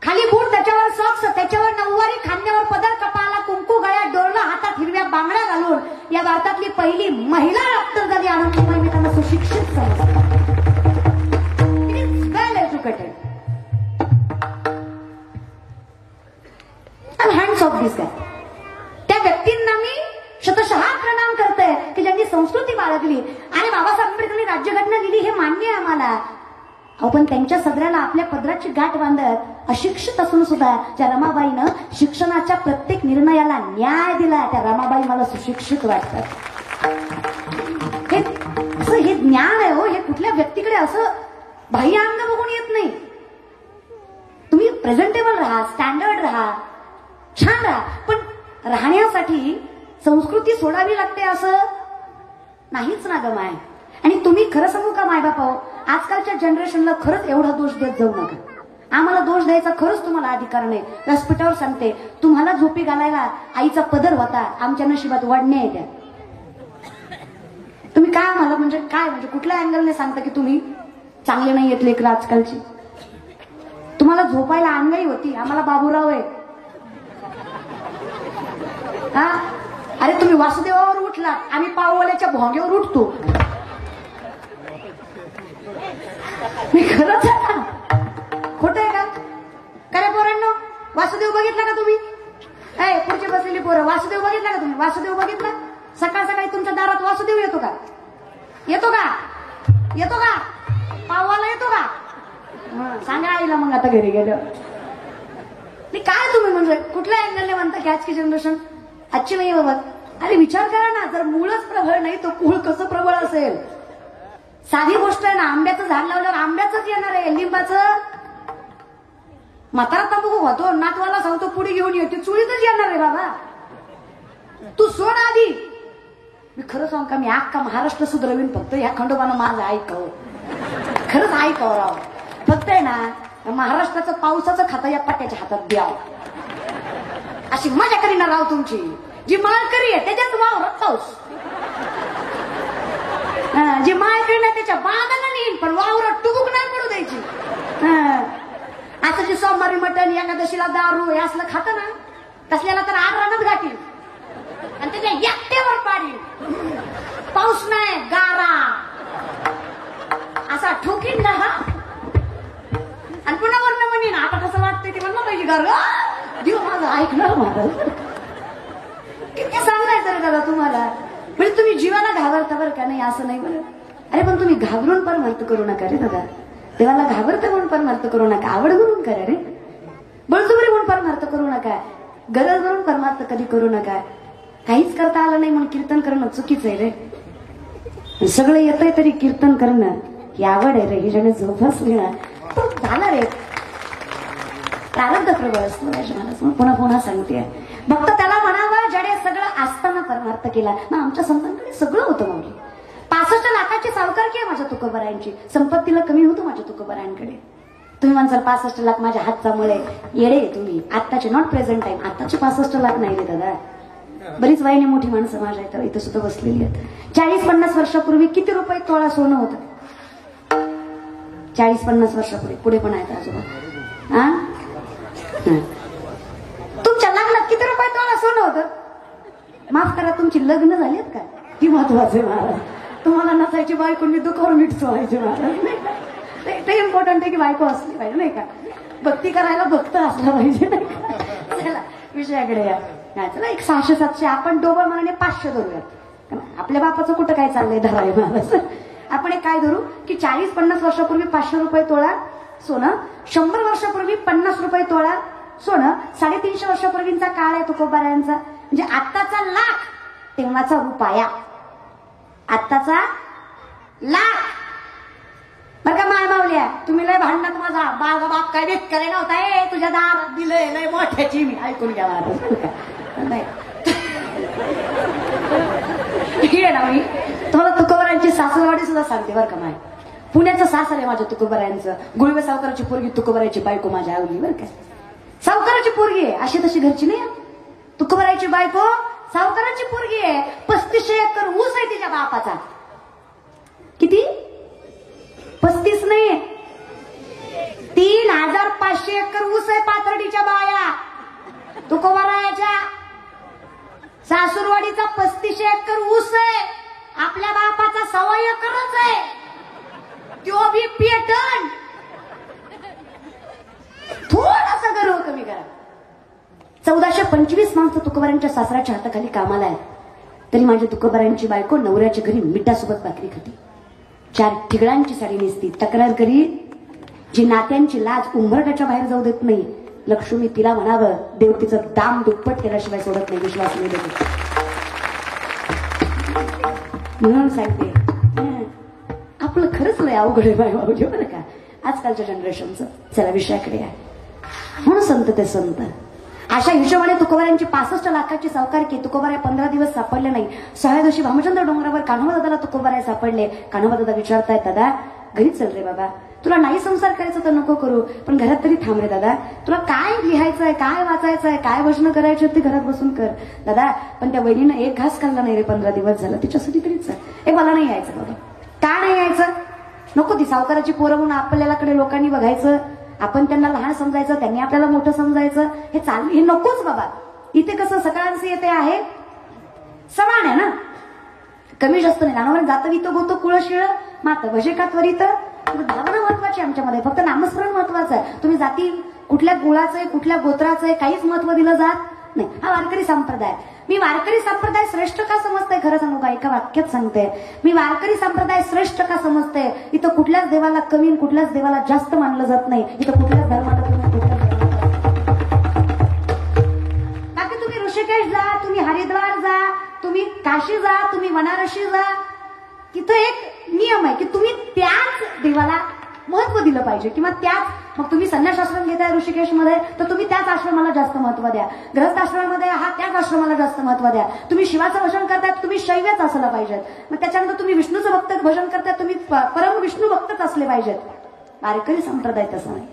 S1: खाली बूट, त्याच्यावर सॉक्स, त्याच्यावर नऊवारी, खांद्यावर पदर, कपाळाला कुंकू, गळ्यात डोरला, हातात हिरव्या बांगड्या घालून या भारतातली पहिली महिला डॉक्टर झाली आनंदीबाई. मी त्यांना सुशिक्षित समजतो, well educated. Hands off this guy. त्या व्यक्तींना मी शतशः प्रणाम करते की ज्यांनी संस्कृती बाळगली. आणि बाबासाहेब आंबेडकरांनी राज्यघटना दिली हे मान्य आहे आम्हाला. अहो पण त्यांच्या सदऱ्याला आपल्या पदराची गाठ बांधत अशिक्षित असून सुद्धा ज्या रमाबाईनं शिक्षणाच्या प्रत्येक निर्णयाला न्याय दिला, त्या रमाबाई मला सुशिक्षित वाटतात. हे ज्ञान आहे हो, हे कुठल्या व्यक्तीकडे असं बाह्य अंग बघून येत नाही. तुम्ही प्रेझेंटेबल राहा, स्टँडर्ड राहा, छान राहा, पण राहण्यासाठी संस्कृती सोडावी लागते असं नाहीच ना ग माय. आणि तुम्ही खरं सांगू का मायबाप, आजकालच्या जनरेशनला खरंच एवढा दोष देत जाऊ नका. आम्हाला दोष द्यायचा खरंच तुम्हाला अधिकार नाही. व्यासपीठावर सांगते, तुम्हाला झोपी घालायला आईचा पदर होता, आमच्या नशिबात वाढणे आहे त्या. तुम्ही काय आम्हाला म्हणजे काय म्हणजे कुठल्या अँगलने सांगता की तुम्ही चांगले नाही येत लेकरं आजकालची. तुम्हाला झोपायला अंगाई होती, आम्हाला बाबूराव आहे. हा अरे तुम्ही वासुदेवावर उठला, आम्ही पाववाल्याच्या भोंग्यावर उठतो. मी खरंच आहे ना, खोटं आहे का? काय पोरांनो, वासुदेव बघितला का तुम्ही? काय पुढची बसलेली पोरं, वासुदेव बघितला का तुम्ही? वासुदेव बघितला? सकाळ सकाळी तुमच्या दारात वासुदेव येतो का? येतो का? येतो का? पाववाला येतो का? सांगा आईला मग आता घरी गेलं. काय तुम्ही म्हणजे कुठल्या अँगलने म्हणता की आजची जनरेशन आजची नाही बाबा? अरे विचार करा ना, जर मूळच प्रबळ नाही तर कुळ कसं प्रबळ असेल? साधी गोष्ट आहे ना, आंब्याचं झाड लावल्यावर आंब्याचंच येणार आहे, लिंबाचं. म्हातारा तंबाखू होतो, नातवाला सांगतो पुढे घेऊन येते, चुळीतच येणार आहे बाबा. तू सोड आधी. मी खरं सांग का, मी अख्खा महाराष्ट्र सुधरवीन, फक्त या खंडोबानं माझं ऐकावं. खरंच ऐकावं राव. फक्त आहे ना, महाराष्ट्राचं पावसाचं खातं या पट्ट्याच्या हातात द्यावं, अशी मजा करीना राव तुमची. जी माळकरी आहे त्याच्यात वावरात पाऊस, जी माळकरी नाही त्याच्या बांधाला नेईल पण वावरात टुबुक नाही पडू द्यायची. असं जे सोमवारी मटण एकादशीला दारू हे असलं खातं ना तसल्याला तर आडरानच गाठील आणि त्याच्या एकट्यावर पाडील. पाऊस नाही गारा असा ठोकीन ना हा आणि पुन्हा वर्ण म्हणीन आता कसं वाटतंय ते म्हणलं पाहिजे गार देव माझं ऐकणार महाराज. किती सांगायचं रे दादा तुम्हाला, म्हणजे तुम्ही जीवाला घाबरता बरं का. नाही असं नाही बरं. अरे पण तुम्ही घाबरून परमार्थ करू नका रे दादा. देवाला घाबरतं म्हणून परमार्थ करू नका, आवड म्हणून करा रे. बळजुबरी म्हणून परमार्थ करू नका, गरज म्हणून परमार्थ कधी करू नका. काहीच करता आलं नाही म्हणून कीर्तन करणं चुकीचं आहे रे. सगळं येतंय तरी कीर्तन करणं ही आवड आहे रे, हिच्याने जोपासली ना झाला रे. प्रारब्ध प्रबळ असतो मला पुन्हा पुन्हा सांगते. भक्त त्याला म्हणावं ज्याने सगळं असताना परमार्थ केला. मग आमच्या संतांकडे सगळं होतं माऊली. 65 लाखाची सावकारकी आहे माझ्या तुकोबरायांची, संपत्तीला कमी होतो माझ्या तुकोबरायांकडे. तुम्ही म्हणसाल 65 लाख माझ्या हातचा मुळे, येडे तुम्ही. आत्ताचे नॉट प्रेझेंट टाइम, आत्ताचे 65 लाख नाही रे दादा. बरीच वयाने मोठी माणसं माझ्या इथं सुद्धा बसलेली आहेत. 40-50 वर्षापूर्वी किती रुपये तोळा सोनं होतं? 40-50 वर्षापूर्वी. पुढे पण आहेत आजोबा. तुमच्या लग्नात किती रुपये तोळा सोनं होतं? माफ करा, तुमची लग्न झालीत का? ही महत्वाचे महाराज. तुम्हाला नसायची बायको मी दुखावर मीठ सोडायची महाराज. ते इम्पॉर्टंट आहे की बायको असली पाहिजे नाही का. भक्ती करायला भक्त असला पाहिजे नाही का. चला विषयाकडे या. चला एक 600-700 आपण डोबळ मनाने 500 धरूयात. आपल्या बापाचं कुठं काय चाललंय धराय महाराज. आपण एक काय धरू की 40-50 वर्षापूर्वी 500 रुपये तोळा सोनं, 100 वर्षापूर्वी 50 रुपये तोळा सोनं, 350 वर्षापूर्वीचा काळ आहे तुकोबारायांचा. म्हणजे आत्ताचा लाख तेव्हाचा रुपया, आत्ताचा लाख. बरं का माय मावल्या, तुम्ही लय भांडणात माझा बाळगा बाप काय देत करे नव्हता. ए तुझ्या दारात दिलंय लय मोठ्याची मी, ऐकून घ्या महाराज. नाही ना मी तुम्हाला तुकोबारायांची सासरवाडी सुद्धा सांगते बरं का. माय पुण्याचं सासर आहे माझ्या तुकोबारायांचं. गुळवे सावकाराची पोरगी तुकोबारायची बायको माझ्या आवली बरं का. सावकाराची पोरगी आहे, अशी तशी घरची नाही. तुकोबारायची बायको सावकाराची पोरगी आहे. 35 एकर ऊस आहे तिच्या बापाचा. किती? 35 नाही, 3500 एकर ऊस आहे पाथर्डीच्या बाया तुकोबारायाच्या. सासूरवाडीचा 35 एकर ऊस आहे. आपल्या बापाचा 1.25 एकरच आहे, तो बी पेटण. थोडासा गर्व कमी करा. 1425 माणसं तुकोबारांच्या सासऱ्याच्या हाताखाली कामाला आहेत, तरी माझ्या तुकोबारांची बायको नवऱ्याच्या घरी मिठासोबत भाकरी खाती, 4 ठिगळांची साडी नेसती, तक्रार करी. जी नात्यांची लाज उंबरट्याच्या बाहेर जाऊ देत नाही, लक्ष्मी तिला म्हणावं देव तिचं दाम दुप्पट केल्याशिवाय सोडत नाही. विश्वास नाही देत म्हणून सांगते. आपलं खरंच लय अवघड आहे बाय बाबू बरं का आजकालच्या जनरेशनचं. चला विषयाकडे या. म्हणून संत ते संत. अशा हिशोबाने तुकोबारांची 65 लाखाची सावकारकी. तुकोबाराय 15 दिवस सापडले नाही. 6व्या दिवशी भामचंद्र डोंगरावर कान्होबा दादाला तुकोबाराय सापडले. कान्होबा दादा विचारतायत, दादा घरी चल रे बाबा, तुला नाही संसार करायचा तर नको करू, पण घरात तरी थांब रे दादा. तुला काय लिहायचंय, काय वाचायचंय, काय भजन करायचे ते घरात बसून कर दादा. पण त्या वहिनीनं एक घास खाल्ला नाही रे 15 दिवस झालं, तिच्यासाठी तरीच ए मला नाही यायचं बाबा. का नाही यायचं? नको. ती सावकाराची पोरं म्हणून आपल्याकडे लोकांनी बघायचं, आपण त्यांना लहान समजायचं, त्यांनी आपल्याला मोठं समजायचं, हे चालू हे नकोच बाबा. इथे कसं सकाळचं येते आहे समान आहे ना, कमी जास्त नाही. नानावर जातं वित गोत कुळ शिळ मात भजे का त्वरित. भावना महत्वाची आमच्यामध्ये, फक्त नामस्मरण महत्वाचं आहे. तुम्ही जाती कुठल्या कुळाचं आहे, कुठल्या गोत्राचं आहे, काहीच महत्व दिलं जात नाही. हा वारकरी संप्रदाय. मी वारकरी संप्रदाय श्रेष्ठ का समजते खरं सांगू का? एका वाक्यात सांगते. मी वारकरी संप्रदाय श्रेष्ठ का समजते? इथं कुठल्याच देवाला कमी, कुठल्याच देवाला जास्त मानलं जात नाही. इथं कुठल्याच धर्माला कमी, बाकी तुम्ही ऋषिकेश जा, तुम्ही हरिद्वार जा, तुम्ही काशी जा, तुम्ही बनारसी जा, तिथं एक नियम आहे की तुम्ही त्याच देवाला महत्व दिलं पाहिजे. किंवा त्याच, मग तुम्ही संन्यास आश्रम घेताय ऋषिकेशमध्ये तर तुम्ही त्याच आश्रमाला जास्त महत्व द्या. ग्रस्त आश्रमामध्ये हा त्याच आश्रमाला जास्त महत्व द्या. तुम्ही शिवाचं भजन करताय तुम्ही शैवच असलं पाहिजेत. मग त्याच्यानंतर तुम्ही विष्णूचं भक्त भजन करताय तुम्ही परम विष्णू भक्तच असले पाहिजेत. वारकरी संप्रदाय तसं नाही.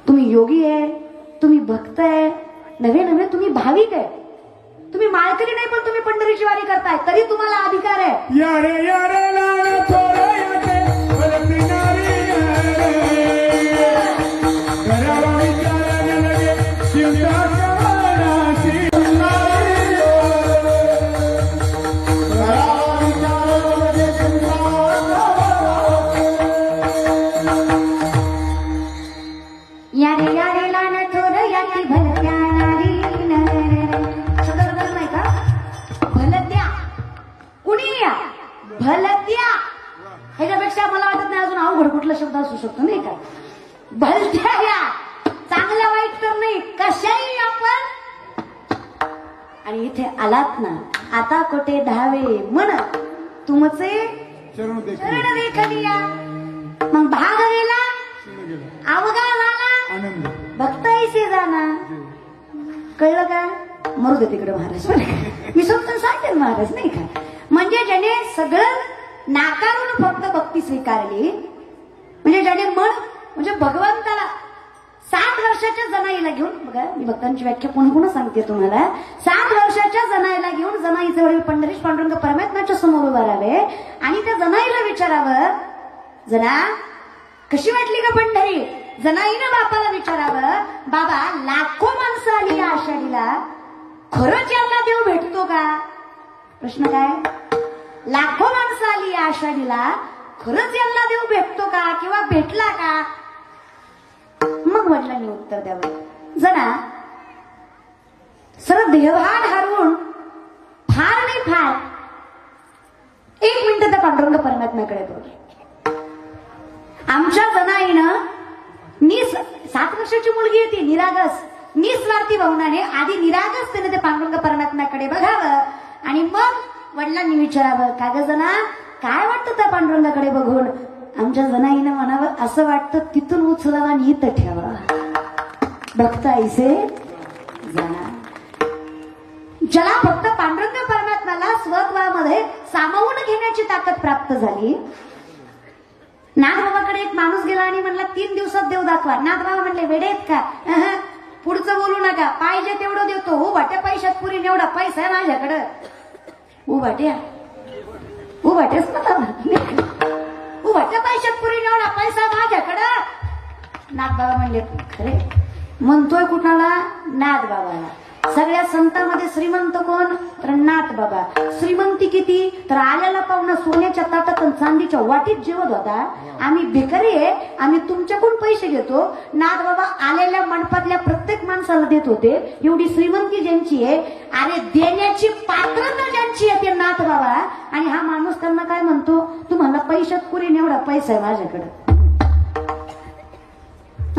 S1: तुम्ही योगी आहे, तुम्ही भक्त आहे, नव्हे नव्हे तुम्ही भाविक आहे. तुम्ही माळकरी नाही पण तुम्ही पंढरीची वारी करताय तरी तुम्हाला अधिकार आहे.
S2: यारे यारे लाल थोडं याचे भलती नारी घराला विचारायला लगे शिवदाच्या मनाशी
S1: यारे यारे लान थोर याची भलत्या नारी शब्द नाही का? भलत्या कुणी या भलत्या ह्याच्यापेक्षा मला वाटत नाही अजून अवघड कुठला शब्द असू शकतो नाही का? भलत्या या चांगल्या वाईट तर नाही कशाही आपण. आणि इथे आलात ना आता कोठे धावे मन तुमचे
S2: चरण
S1: चरण देखलिया. मग भाग गेला अवघा झाला
S2: आनंद
S1: भक्त ऐसे जाना. कळलं का? मरू दे तिकडे महाराज बरं का? मी समजून सांगते महाराज नाही का? म्हणजे ज्याने सगळं नाकारून फक्त भक्ती स्वीकारली म्हणजे ज्याने मन म्हणजे भगवंताला 7 वर्षाच्या जनाईला घेऊन बघा मी भक्तांची व्याख्या पुन्हा पुन्हा सांगते तुम्हाला. 7 वर्षाच्या जनाईला घेऊन जनाईचे वडील पंढरीश पांडुरंग परमात्म्याच्या समोर उभा राहावे आणि त्या जनाईला विचारावं जना कशी वाटली का पंढरी. जनाईनं बापाला विचारावं बाबा लाखो माणसं आली या आषाढीला खरंच यांना देव भेटतो का. प्रश्न काय? लाखो माणसं आली या आषाढीला खरंच यांना देव भेटतो का किंवा भेटला का. मग वडिलांनी उत्तर द्यावं जना सरळ देहभान हरवून फार नाही फार 1 मिनिट त्या पांडुरंग परमात्म्याकडे बोल. आमच्या जनाईनं 7 वर्षाची मुलगी होती निरागस निस्वार्थी भावनाने आधी निरागस त्याने ते पांडुरंग परमात्म्याकडे बघावं आणि मग वडिलांनी विचारावं का ग जना काय वाटतं त्या पांडुरंगाकडे बघून. आमच्या जनाईनं म्हणावं असं वाटतं तिथून उचलावा आणि इथं ठेवा. भक्त ऐसे जाणार. ज्याला फक्त पांडुरंग परमात्म्याला स्वत्वामध्ये सामावून घेण्याची ताकद प्राप्त झाली. नागबाबाकडे एक माणूस गेला आणि म्हणला 3 दिवसात देव दाखवा. नागबाबा म्हणले वेडे आहेत का. पुढचं बोलू नका पाहिजे तेवढं देतो. उभाट्या पैशात पुरी एवढा पैसा आहे माझ्याकडं. उभाट्या उभाट्याच उभाट्या पैशात पुरी एवढा पैसा माझ्याकडं. नागबाबा म्हणले खरे म्हणतोय कुणाला नागबाबाला. सगळ्या संतांमध्ये श्रीमंत कोण तर नाथ बाबा. श्रीमंती किती तर आल्याला पाहुणा सोन्याच्या ताटात आणि चांदीच्या वाटीत जेवत होता. आम्ही भिकारी आहे आम्ही तुमच्याकडून पैसे घेतो. नाथ बाबा आलेल्या मंडपातल्या प्रत्येक माणसाला देत होते. एवढी श्रीमंती ज्यांची आहे अरे देण्याची पात्रता ज्यांची आहे ते नाथ बाबा. आणि हा माणूस त्यांना काय म्हणतो तुम्हाला पैशात पुरी एवढा पैसा आहे माझ्याकडे.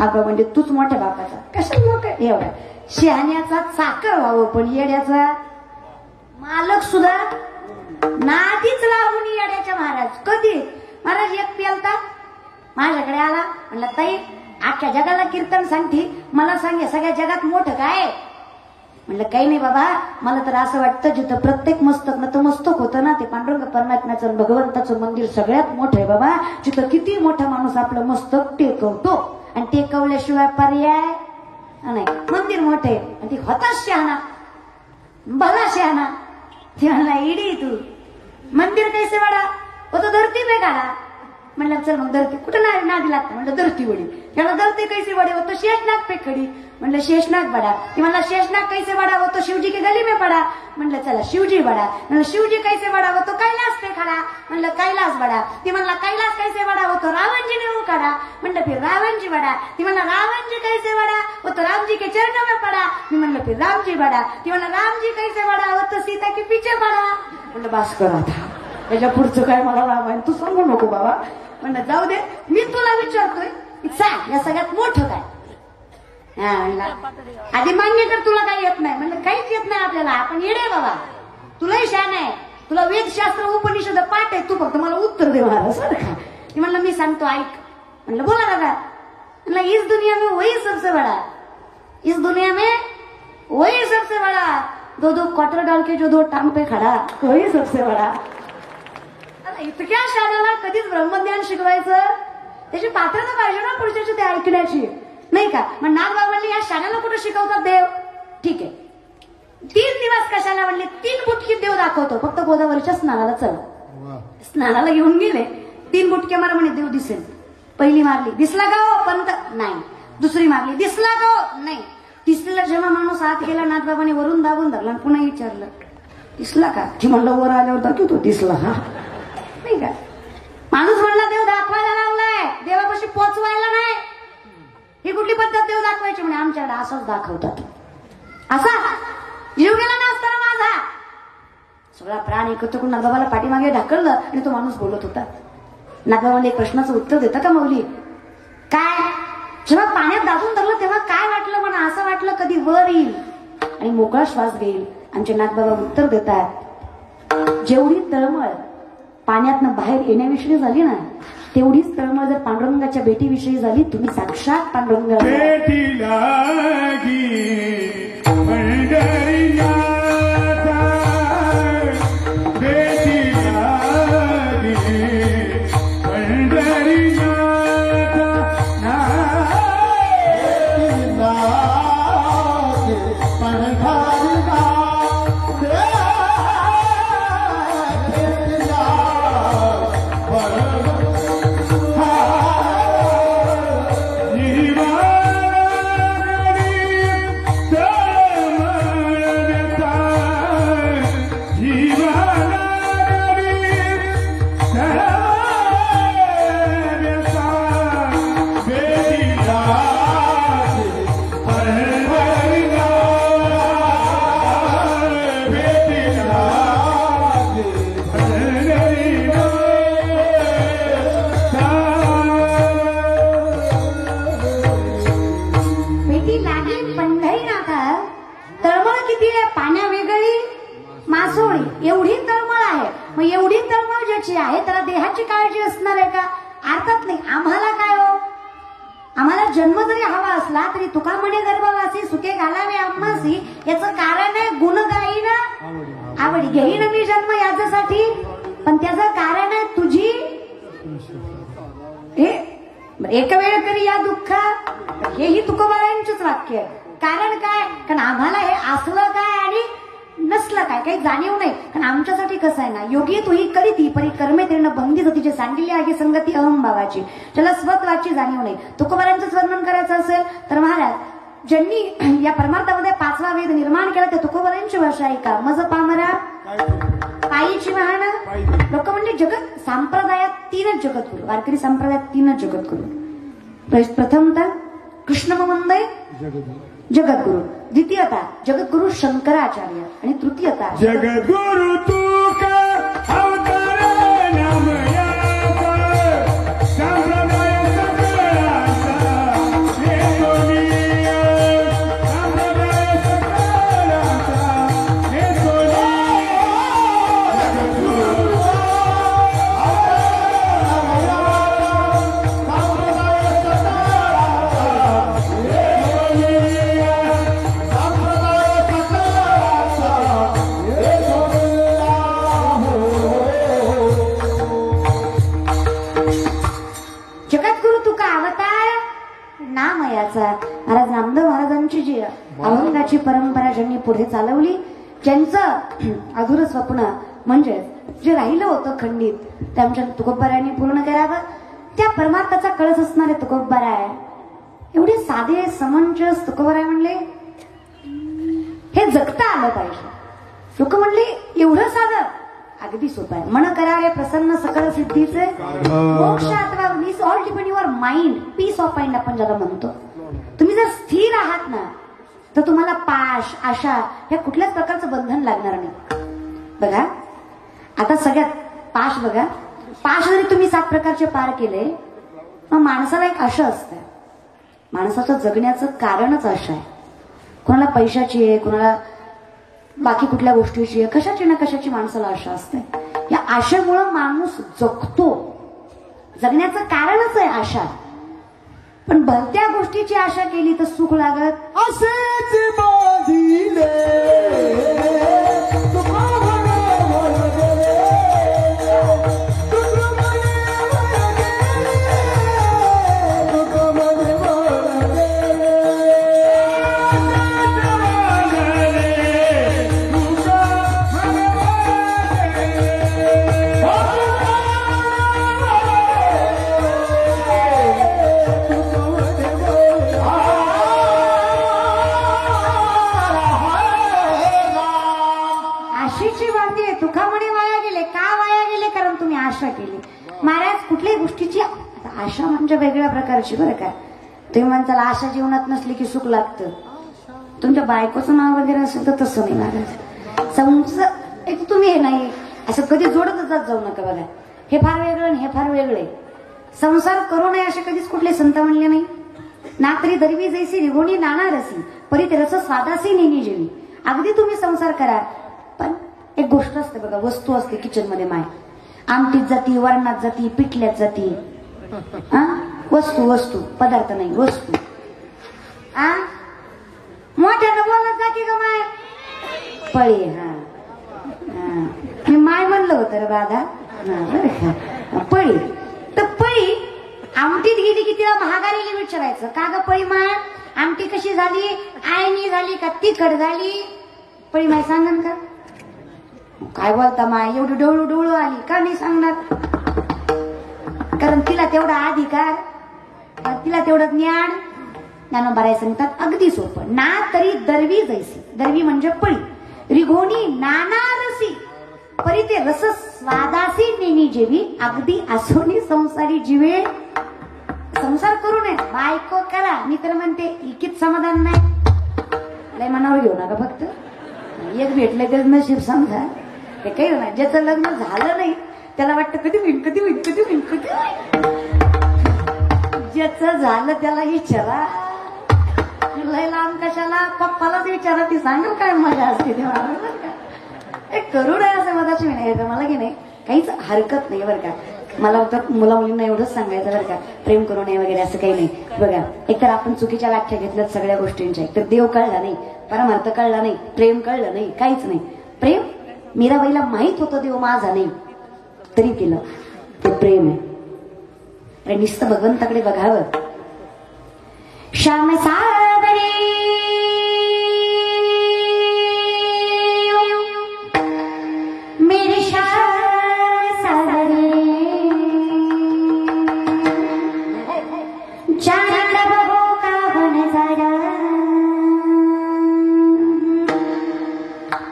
S1: अगं म्हणजे तूच मोठ्या बापाचा कशा मोठा एवढा शहाण्याचा चाकर व्हावं पण येड्याचा मालक सुद्धा नादीच लावून येड्याच्या. महाराज कधी महाराज एक पेलता माझ्याकडे आला म्हणला ताई अख्ख्या जगाला कीर्तन सांगते मला सांग सगळ्या जगात मोठं काय. म्हणलं काही नाही बाबा मला तर असं वाटतं जिथं प्रत्येक मस्तक नतमस्तक होतं ना ते पांडुरंग परमात्म्याचं भगवंताचं मंदिर सगळ्यात मोठं आहे बाबा. जिथं किती मोठा माणूस आपलं मस्तक टेकवतो आणि टेकवल्याशिवाय पर्याय नाही. मंदिर मोठे आणि ती होताच शहाणा भला शहाणा. ती म्हणला इडी तू मंदिर कैसे वाडा वो तो धरती पे गाडा. म्हणलं चल मग धरती कुठं नादी लागतं. म्हणलं धरती वडी. त्याला धरती कैसे वडे हो तो शेषनाग पे खडी. म्हणलं शेषनाग बडा. ती म्हणला शेषनाग कैसे बडा हो तो शिवजी के गली में पडा. म्हणलं चला शिवजी बडा. म्हणलं शिवजी कैसे बडा हो तो कैलास पे खडा. म्हणलं कैलास बडा. ती म्हणला कैलास कैसे बडा हो तो रावण जी ने उखडा. म्हणलं फिर रावण जी बडा. ती म्हणला रावण जी कैसे बडा हो तो राम जी के चरणों में पडा. मी म्हणलं फिर राम जी बडा. ती म्हणला राम जी कैसे बडा हो तो सीता के पीछे पडा. म्हणलं बास कर आता त्याच्या पुढचं काय मला रामायण तू सांगू नको बाबा. म्हणलं जाऊ दे मी तुला विचारतोय सांग या सगळ्यात मोठं काय. आधी मान्य कर तुला काही येत नाही. म्हणलं काहीच येत नाही आपल्याला आपण येडे बाबा. तुलाही शान आहे तुला वेदशास्त्र उपनिषद पाठ आहे तू फक्त मला उत्तर दे महाराज बरं का. म्हणलं मी सांगतो ऐक. म्हणलं बोला दादा. म्हणलं इस दुनिया में वही सबसे बड़ा इस दुनिया में वही सबसे बड़ा 2-2 क्वार्टर डाल के जो 2 टांग पे खड़ा वही सबसे बड़ा. इतक्या शाळेला कधीच ब्रह्मज्ञान शिकवायचं त्याची पात्रता पाहिजे ना पुढच्याची ते ऐकण्याची. नाही का? मग नागबाबा म्हणले या शाण्याला कुठं शिकवतात देव? ठीक आहे, 3 दिवस कशाला म्हणले? 3 बुटकी देव दाखवतो, फक्त गोदावरीच्या स्नानाला चल. स्नानाला घेऊन गेले, 3 बुटके मारा म्हणे देव दिसेल. पहिली मारली, दिसला का हो पंत? नाही. दुसरी मारली, दिसला का हो? नाही. तिसरीला जेव्हा माणूस आत गेला, नाथबाबाने वरून दाबून धरला, पुन्हा विचारलं दिसला का? की म्हणलं वर आल्यावर दाखव तो दिसला. हा नाही का? माणूस म्हणला देव दाखवायला लावलाय, देवापाशी पोचवायला नाही. ही कुठली पद्धत देव दाखवायची? म्हणे आमच्याकडे असंच दाखवतात. असा जीव गेला ना असताना माझा. सगळा प्राण एकत्र करून नागबाबाला पाठीमागे ढकललं आणि तो माणूस बोलत होता. नागबाबाने एक प्रश्नाचं उत्तर देतं का माऊली? काय? जेव्हा पाण्यात दाबून धरलं तेव्हा काय वाटलं? म्हणा असं वाटलं कधी वर येईल आणि मोकळा श्वास घेईल. आमचे नागबाबा उत्तर देतात, जेवढी तळमळ पाण्यातनं बाहेर येण्याविषयी झाली ना, तेवढीच तळमळ जर पांडुरंगाच्या भेटीविषयी झाली, तुम्ही साक्षात पांडुरंग
S2: भेटी लागी पंढरीनाथा, भेटी लागी पंढरीनाथा, आहे त्याला देहाची काळजी असणार आहे का? अर्थात नाही. आम्हाला काय हो, आम्हाला जन्म जरी हवा असला तरी तुका म्हणे गर्भवासी सुखे घालावे आम्हासी, याचं कारण आहे गुण गाईन आवडी. घेईन मी जन्म याच्यासाठी, पण त्याचं कारण आहे तुझी हे एक वेळ तरी या दुःख. हेही तुकोबारायांचंच वाक्य आहे. कारण काय? कारण आम्हाला हे असलं काय आणि नसलं काय काही जाणीव नाही. कारण आमच्यासाठी कसं आहे ना, योगी तुही करीती परी कर्मे तेन बंदी तिचे सांगितले आहे संगती अहम भावाची, त्याला स्वत्वाची जाणीव नाही. तुकोबारांचंच वर्णन करायचं असेल तर महाराज ज्यांनी या परमार्थामध्ये 5वा वेद निर्माण केला ते तुकोबारांची भाषा आहे का? मज पामरा पायीची वाहन. लोक म्हणजे जगत संप्रदायात 3च जगद्गुरु, वारकरी संप्रदायात 3च जगद्गुरु. प्रथमतः कृष्णमंदय जगद्गुरु, द्वितीयता जगद्गुरु शंकराचार्य आणि तृतीयता जगद्गुरु तुका अवतार नामयाचा, संप्रदाय सगळ्याचा येतोनिया, संप्रदाय सगळ्याचा येतोनिया. जगद्गुरु
S1: नामयाचा. महाराज नामदेव महाराजांची जी अभंगाची परंपरा ज्यांनी पुढे चालवली, ज्यांचं अधुर स्वप्न म्हणजे जे राहिलं होतं खंडित, ते आमच्या तुकोबारायांनी पूर्ण करावं. त्या परमार्थाचा कळस असणारे तुकोबाराय एवढे साधे समंजस तुकोबाराय म्हणले हे जगता आलं पाहिजे. लोक म्हणले एवढं साधं, अगदी सोपं आहे. मन करारे प्रसन्न सकळ सिद्धीचे मोक्ष अथवा वीस all depend your mind, peace of mind आपण ज्याला म्हणतो. तुम्ही जर स्थिर आहात ना तर तुम्हाला पाश आशा या कुठल्याच प्रकारचं बंधन लागणार नाही. बघा आता सगळ्यात पाश बघा, पाश जरी तुम्ही 7 प्रकारचे पार केले मग माणसाला एक आशा असते. माणसाचं जगण्याचं कारणच आशा आहे. कोणाला पैशाची आहे, कोणाला बाकी कुठल्या गोष्टीची आहे, कशाची ना कशाची माणसाला आशा असते. या आशेमुळं माणूस जगतो. जगण्याचं कारणच आहे आशा. पण भलत्या गोष्टीची आशा केली तर सुख लागत
S2: असेच बांधिले
S1: आशा म्हणजे वेगळ्या प्रकारची बरं का. तुम्ही म्हणताल आशा जीवनात नसली की सुख लागतं. तुमच्या बायकोचं नाव वगैरे असेल तर तसं नाही लागायचं. संसार एक तुम्ही हे नाही असं कधी जोडतच जात जाऊ नका बघा. हे फार वेगळं आणि हे फार वेगळे. संसार करू नये असे कधीच कुठले संत म्हणले नाही ना. तरी दरवी जैसी रिगोणी नाना रसी परी ते रस स्वादासी नेणी जेवी. अगदी तुम्ही संसार करा पण एक गोष्ट असते बघा, वस्तू असते किचन मध्ये माय. आमटीत जाती, वरणात जाती, पिठल्यात जाती. वस्तू वस्तू पदार्थ नाही वस्तू. मोठ्यानं बोलत जा की ग माय. पळी. मी माय म्हणलं होतं रे बाधा. पळी तर पळी आमटीत गेली की तिला महागारीला विचारायचं का ग पळी माय आमटी कशी झाली, आयनी झाली का तिखट झाली. पळी माय सांगन का काय बोलता माय एवढी डोळू डोळू आली का नाही सांगणार. कारण तिला तेवढा अधिकार, तिला तेवढं ज्ञान. ज्ञानोबाराय सांगतात अगदी सोपं. ना तरी दरवी जैसी. दरवी म्हणजे पळी. रिघोणी नाना रसी परी ते रस स्वादासी नेणी जेवी. अगदी असोनी संसारी जीवे. संसार करू नये बायको करा. मी तर म्हणते इकीच समाधान नाही. लय मनावर घेऊ नका. फक्त एक भेटलं तर नशीब समजा. ते काही नाही. ज्याचं लग्न झालं नाही त्याला वाटतं कधी होईल कधी होईल कधी होईल कधी होईल. ज्याचं झालं त्याला विचारा. लय लांब कशाला पप्पालाच विचारा. ती सांगेल काय मजा असते तेव्हा. करू नये असं मधाची नाही मला की नाही काहीच हरकत नाही बरं का. मला तर मुला मुलींना एवढंच सांगायचं बरं का, प्रेम करू नये वगैरे असं काही नाही. बघा एकतर आपण चुकीच्या व्याख्या घेतल्यात सगळ्या गोष्टींच्या. एकतर देव कळला नाही, परमार्थ कळला नाही, प्रेम कळलं नाही, काहीच नाही. प्रेम मीराबाईला माहित होतं देव माझा नाही तरी केलं. ते प्रेम आहे. नुसतं भगवंताकडे बघावं. श्याम सावरे मेरे श्याम सावरे जाने कब होगा वो नजारा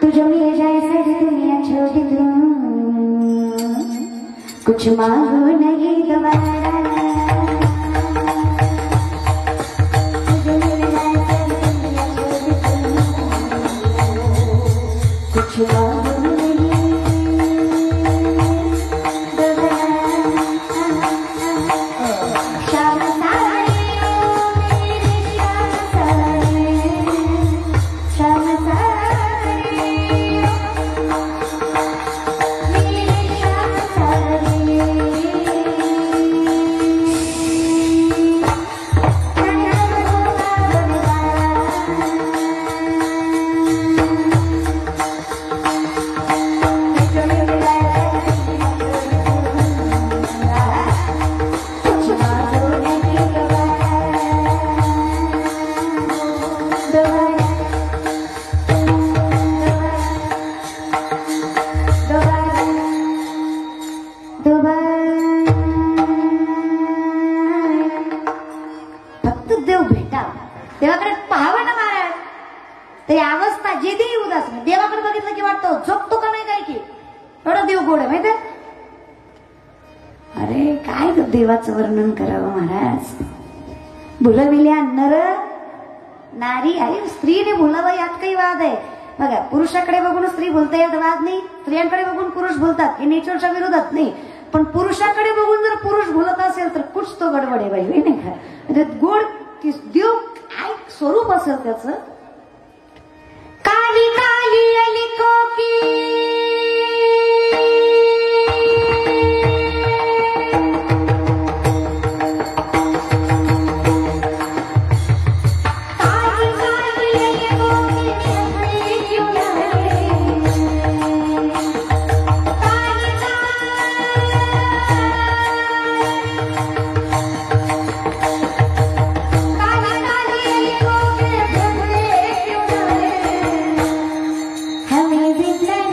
S1: तुझे मिल जाए सारी दुनिया छोड़ दूं कुछ मांगू नहीं दोबारा. देवाकडे पाहावं ना महाराज. तरी अवस्था जे देही उदास देवाकडे बघितलं की वाटतं झोपतो का नाही काय की एवढं देव गोड आहे माहिती. अरे काय देवाचं वर्णन करावं महाराज. भुलविल्या नर नारी आहे. स्त्रीने भुलावं यात काही वाद आहे बघा. पुरुषाकडे बघून स्त्री बोलता येत वाद नाही. स्त्रियांकडे बघून पुरुष बोलतात हे नेचरच्या विरोधात नाही. पण पुरुषाकडे बघून जर पुरुष बोलत असेल तर कुछ तो गडबड आहे बाई नाही का. गोड देव काय स्वरूप असेल त्याचं. काली काली अली कोकी हमें जिंदगी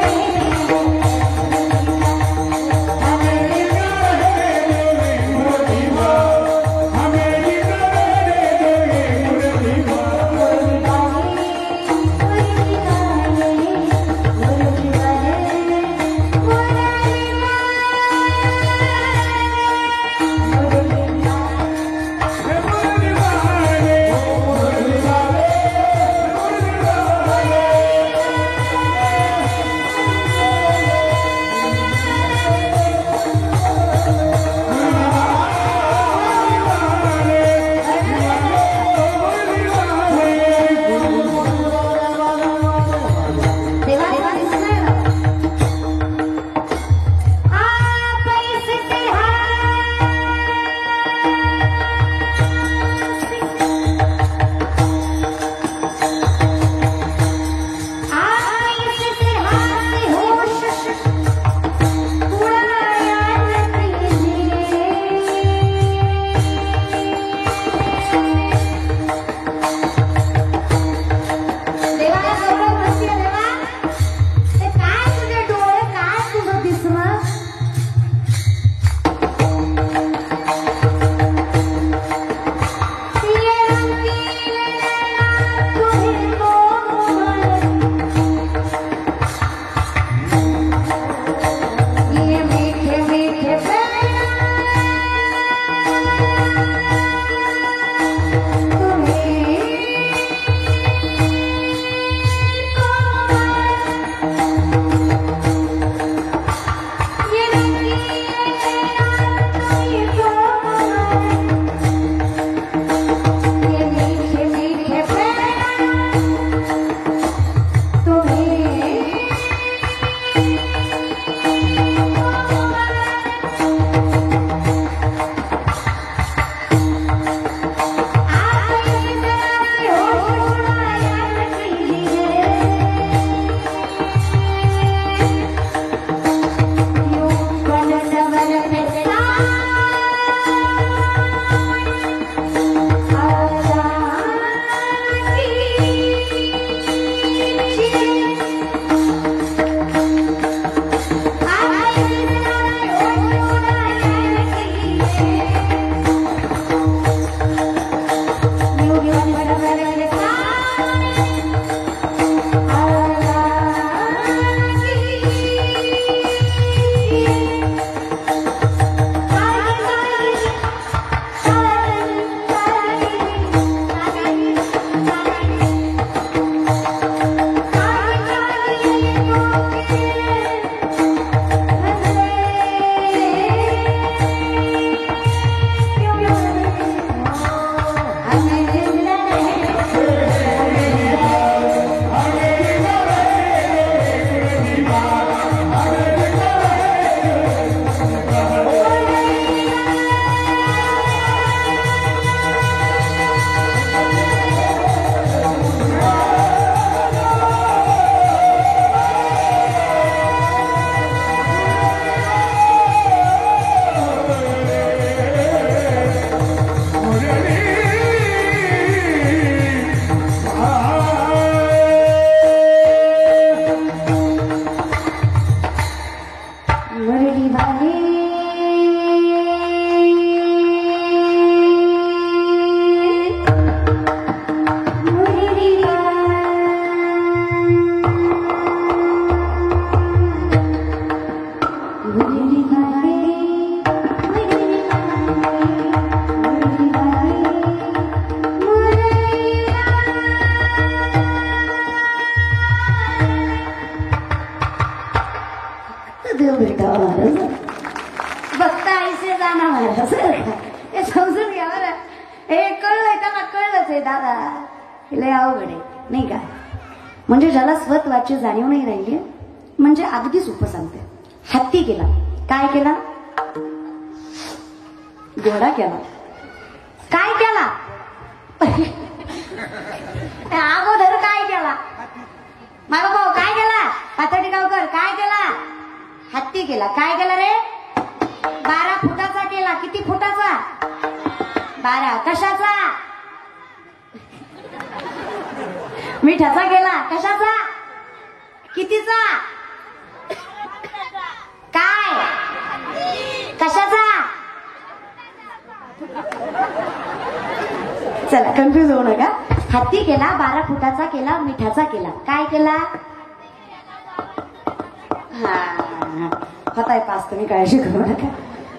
S1: अवघड आहे नाही का. म्हणजे ज्याला स्वत्वाची जाणीव नाही राहिली म्हणजे अगदी सोपं सांगते. हत्ती केला, काय केला? घोडा केला, काय केला? अगोदर काय केला? माझा भाऊ काय केला? पाथर्डी गावकर काय केला? हत्ती केला, काय केला रे? 12 फुटाचा केला. किती फुटाचा? 12. कशाचा? मिठाचा केला. कशाचा? कितीचा? काय? कशाचा? चला कन्फ्युज होऊ नका. हत्ती केला, 12 फुटाचा केला, मिठाचा केला. काय केला? हा होताय पास, तुम्ही काळजी करू नका.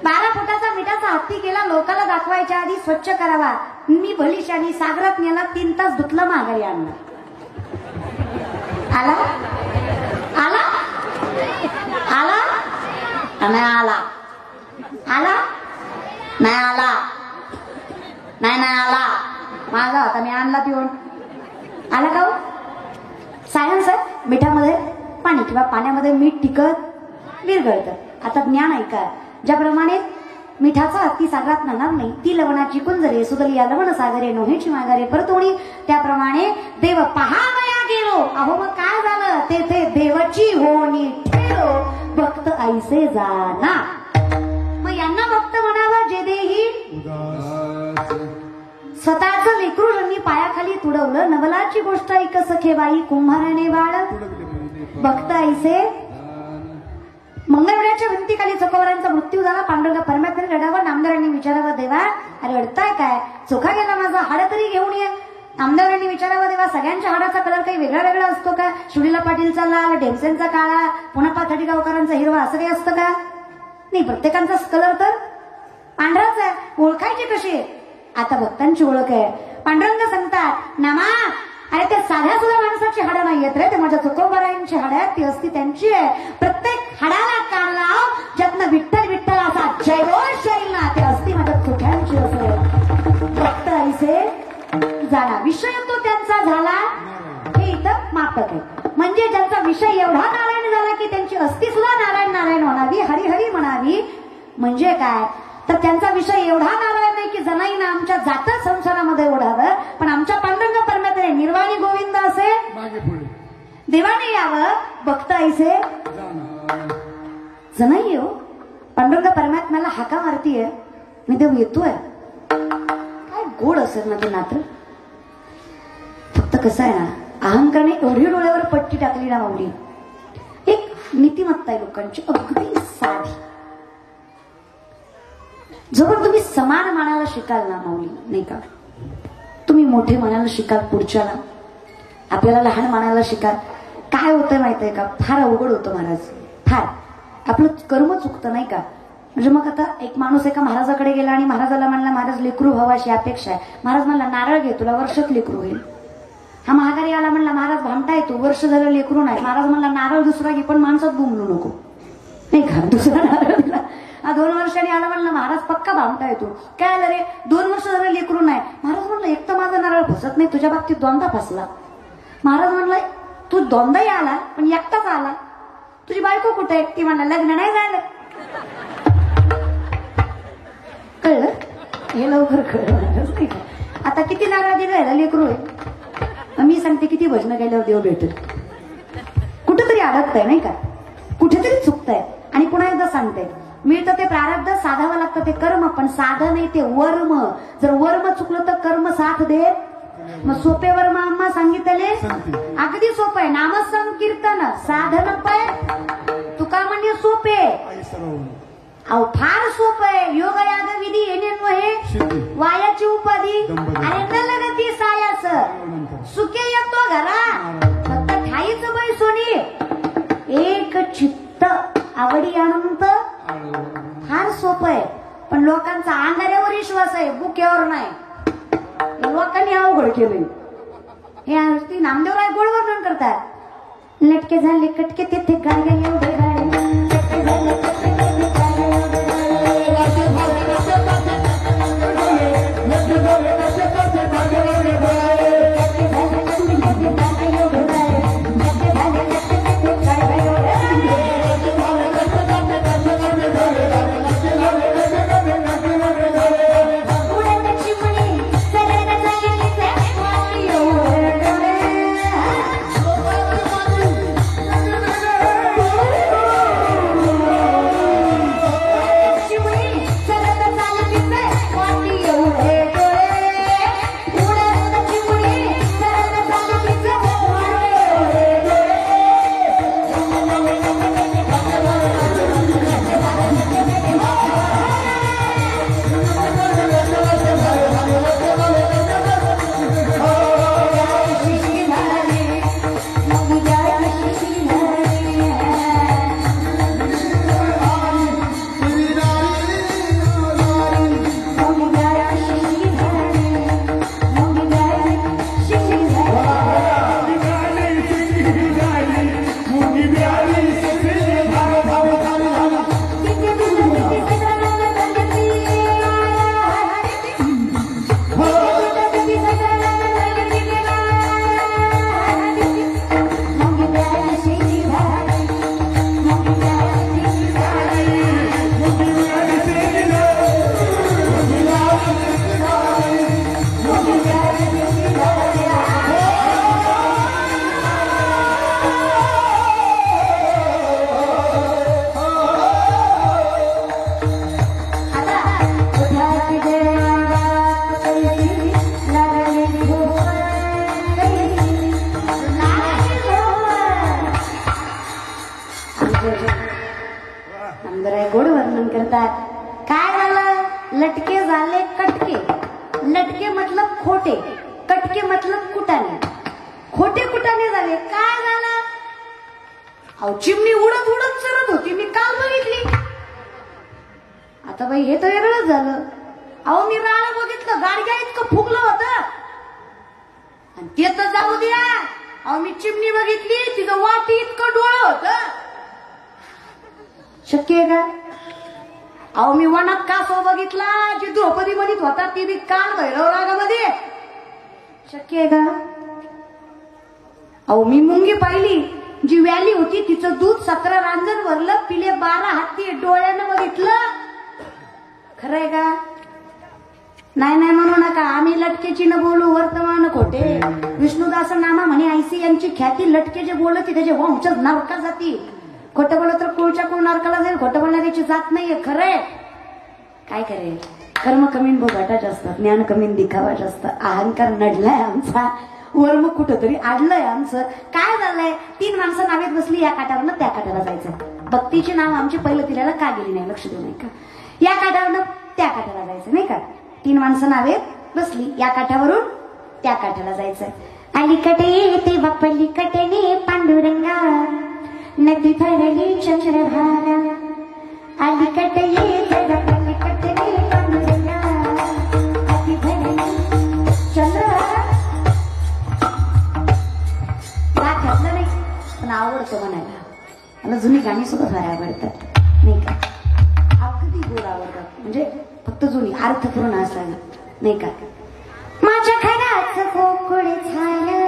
S1: 12 फुटाचा मिठाचा हत्ती केला. लोकांना दाखवायच्या आधी स्वच्छ करावा. मी भलीशानी सागरात नेला, 3 तास धुतलं, माघारी आणलं. आला आला आला नाही आला आला नाही आला नाही आला. माझा होता, मी आणला पिऊन. आला का हो? सायन्स आहे. मिठामध्ये पाणी किंवा पाण्यामध्ये मीठ टिकत विरघळतं. आता ज्ञान ऐका. ज्याप्रमाणे मिठाचा हत्ती सागरात नाणार नाही, ती लवणाची कुंजरे सुदली या लवण सागरे नोहेची माघारे परतोणी, त्याप्रमाणे देव पहावया गेलो. अहो मग काय झालं? तेथे देवाची होणी ठेलो, भक्त ऐसे जाना. मग यांना भक्त म्हणावं जे देही स्वतःच लेकरू ज्यांनी पायाखाली तुडवलं. नवलाची गोष्ट ऐक सखे बाई, कुंभाराने बाळ भक्त ऐसे. मंगळवेळाच्या भिंतीखाली चकोरांचा मृत्यू झाला. पांडुरंग परमात्म्याने रडावं. नामदेवांनी विचारावं, देवा अरे रडताय काय? चोखा गेला माझा, हाड तरी घेऊन ये. नामदेवांनी विचारावं, देवा सगळ्यांच्या हाडाचा कलर काही वेगळा वेगळा असतो का? शिवलीला पाटीलचा लाल, ढेमसेंचा काळा, पुन्हा पाथर्डी गावकरांचा हिरवा, असं काही असतं का? नाही, प्रत्येकांचा कलर तर पांढराच आहे. ओळखायची कशी? आता भक्तांची ओळख आहे. पांडुरंग सांगतात, नामा अरे ते साध्या सुद्धा माणसाची हाडं नाही येत रे, ते माझ्या तुकोबारायांची हाडं आहेत, ती असती त्यांची आहे. प्रत्येक हाडाला कान लाव, ज्यातनं विठ्ठल विठ्ठल असा जयघोष येईल ना, ते असती माझ्या तुक्यांची असेल. भक्त ऐसे झाला. विषय तो त्यांचा झाला, हे इथं मापक आहे. म्हणजे ज्यांचा विषय एवढा नारायण झाला की त्यांची अस्थी सुद्धा नारायण नारायण म्हणावी, हरिहरी म्हणावी. म्हणजे काय तर त्यांचा विषय एवढा नारायण नाही की जनाईनं आमच्या जातच संसारामध्ये ओढावं, पण आमच्या पांडुरंग परमात्म्याने निर्वाणी गोविंद असे देवाने यावं. भक्त ऐसे जनाई हो. पांडुरंग परमात्म्याला हाका मारतीये आणि देव येतोय. काय गोड असेल ना ते नातं. फक्त कसं आहे ना, अहंकारने एवढी डोळ्यावर पट्टी टाकली ना माऊली. एक नीतिमत्ता आहे लोकांची अगदी साधी. जोवर तुम्ही समान मानायला शिकाल ना माऊली, नाही का, तुम्ही मोठे मानायला शिकाल पुढच्याला, आपल्याला लहान मानायला शिकाल. काय होतंय माहितीये का? फार अवघड होतं महाराज. फार आपलं कर्म चुकतं नाही का. म्हणजे मग आता एक माणूस एका महाराजाकडे गेला आणि महाराजाला म्हणला, महाराज लेकरू व्हावा अशी अपेक्षा आहे. महाराज म्हणला, नारळ घे, तुला वर्षात लेकरू होईल. हा महागारी आला, म्हणला महाराज भामटा येतो, वर्ष झालं लेकरू नाही. महाराज म्हणला, नारळ दुसरा घे पण माणसात गुंगलू नको, नाही का. दुसरा नारळ दिला. 2 वर्षांनी आला, म्हणला महाराज पक्का भामटा येतो. काय आलं रे? 2 वर्ष झालं लेकरू नाही. महाराज म्हणलं, एक तर माझा नारळ फसत नाही, तुझ्या बाबतीत 2दा फसला. महाराज म्हणला, तू 2दाही आला पण एकटाच आला. तुझी बायको कुठे आहे? ती म्हणला, लग्न नाही झालं. कळलं? हे लवकर कळलं. आता किती नारळ दिलं लेकरू आहे. मी सांगते किती भजन केल्यावर देव भेटेल. कुठेतरी अडकतंय नाही का, कुठेतरी चुकतंय. आणि पुन्हा एकदा सांगते, मिळतं ते प्रारब्ध, साधावं लागतं ते कर्म, पण साधं नाही ते वर्म. जर वर्म चुकलं तर कर्म साथ दे. मग सोपे वर्म आम्हा सांगितले, अगदी सोपं आहे. नामसंकीर्तन साधन पाय तुका म्हणजे सोपे. अहो फार सोपं आहे. योग याग विधी येणे हे वायाची उपाधी. अरे न लगती सायास सुखे येतो घरा, फक्त ठाईच बाई सोनी. एक चित्त आवडी अनंत. फार सोपं आहे, पण लोकांचा अंगाऱ्यावर विश्वास आहे, बुक्यावर नाही. लोकांनी अवघड केलं. हे नामदेवराय गोड वर्णन करतात. लटके झाले कटके तेथे गाड्या एवढे गाड्या म्हणतात. काय झालं? लटके झाले कटके. लटके मतलब खोटे, कटके मतलब कुटाणे. खोटे कुटाणे झाले. काय झालं? अहो चिमणी उडत उडत सरत होती, मी काल बघितली. आता बाई हे तर वेगळंच झालं. अहो मी राळ बघितलं, गाडग्या इतकं फुगलं होतं. आणि ते तर जाऊ द्या, अहो मी चिमणी बघितली, तिचं वाटी इतकं डोळं होतं. शक्य आहे का? अहो मी वनात कासव बघितला, जी द्रौपदी म्हणत होता ती बी काल भैरव रागामध्ये. शक्य आहे का? अहो मी मुंगी पाहिली, जी व्याली होती तिचं दूध 17 रांजण भरलं, पिले 12 हत्ती डोळ्यानं बघितलं. खरंय का? नाही नाही म्हणू नका, आम्ही लटकेची न बोलू वर्तमान खोटे. विष्णुदास नामा म्हणे ऐसी यांची ख्याती, लटके जे बोलत त्याचे वंशच नरका जाती. खोटं बोलत तर कुळच्या कुळ नरकाला जाईल, खोटं बोलण्याची जात नाहीये. खरंय. काय करेल? कर्म कमी भोगाटा जास्त, ज्ञान कमी दिखावा जास्त. अहंकार नडलाय आमचा, वर्म कुठंतरी आडलंय आमचं. काय झालंय? 3 माणसं नावेत बसली, या काठावरनं त्या काठाला जायचं. भक्तीची नाव आमची पहिलं तिला का गेली नाही? लक्ष देऊ नाही का? या काठावरनं त्या काठाला जायचं नाही का? 3 माणसं नावेत बसली, या काठावरून त्या काठाला जायचं. अलीकडे ते पलीकडे पांडुरंगा, नदी भरली चंद्रभागा. अलीकडे पलीकडे पांडुरंगा, नदी भरली चंद्रभागा. घातलं नाही पण आवडतं म्हणायला. मला जुनी गाणी सुद्धा फार आवडतात नाही का? अगदी गोड आवडतात, म्हणजे फक्त जुनी, अर्थपूर्ण असायला नाही का? माझ्या घराचं गोकुळ झालं,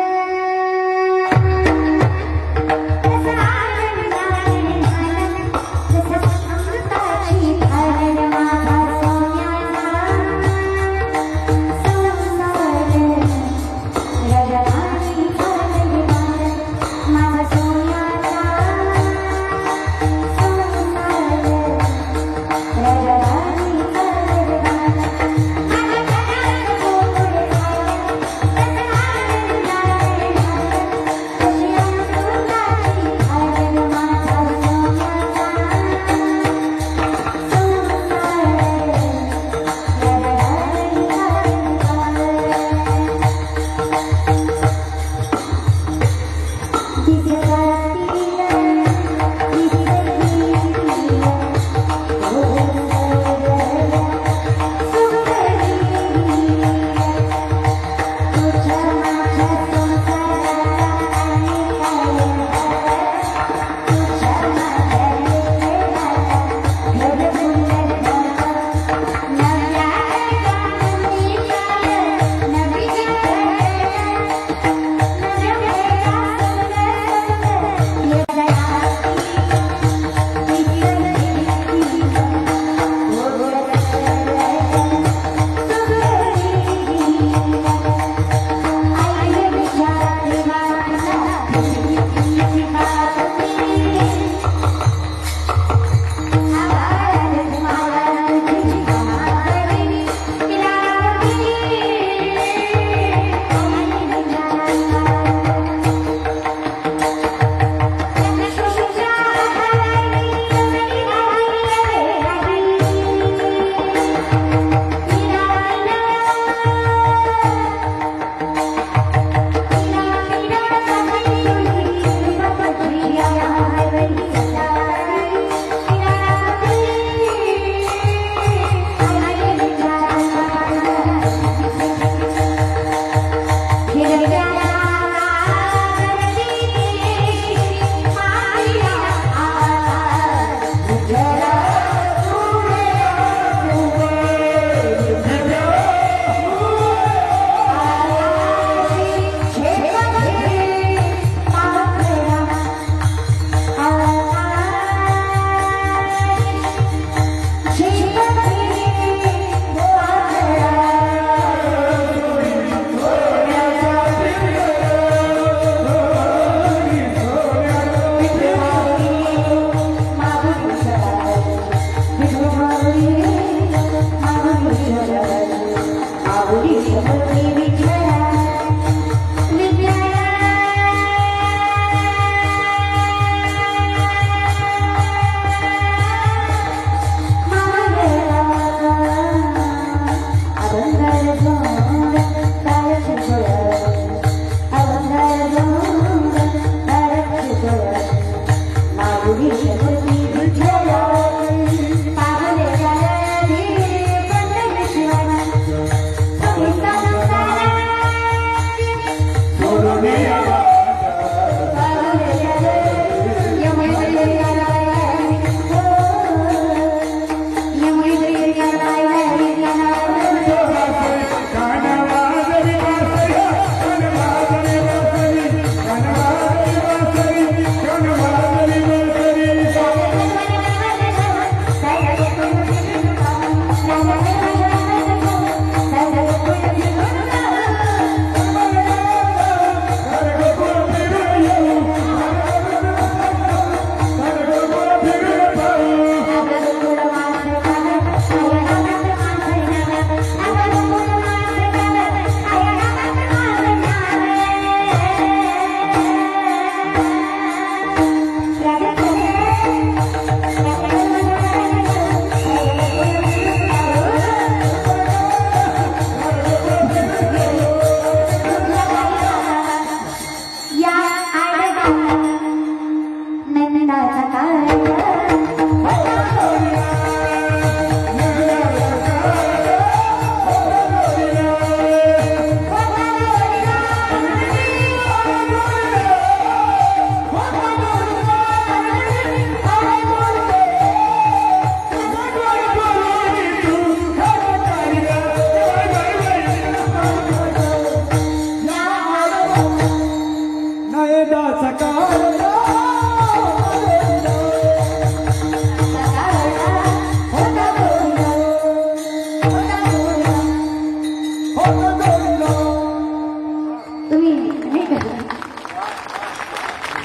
S3: मेंढाचा कावळा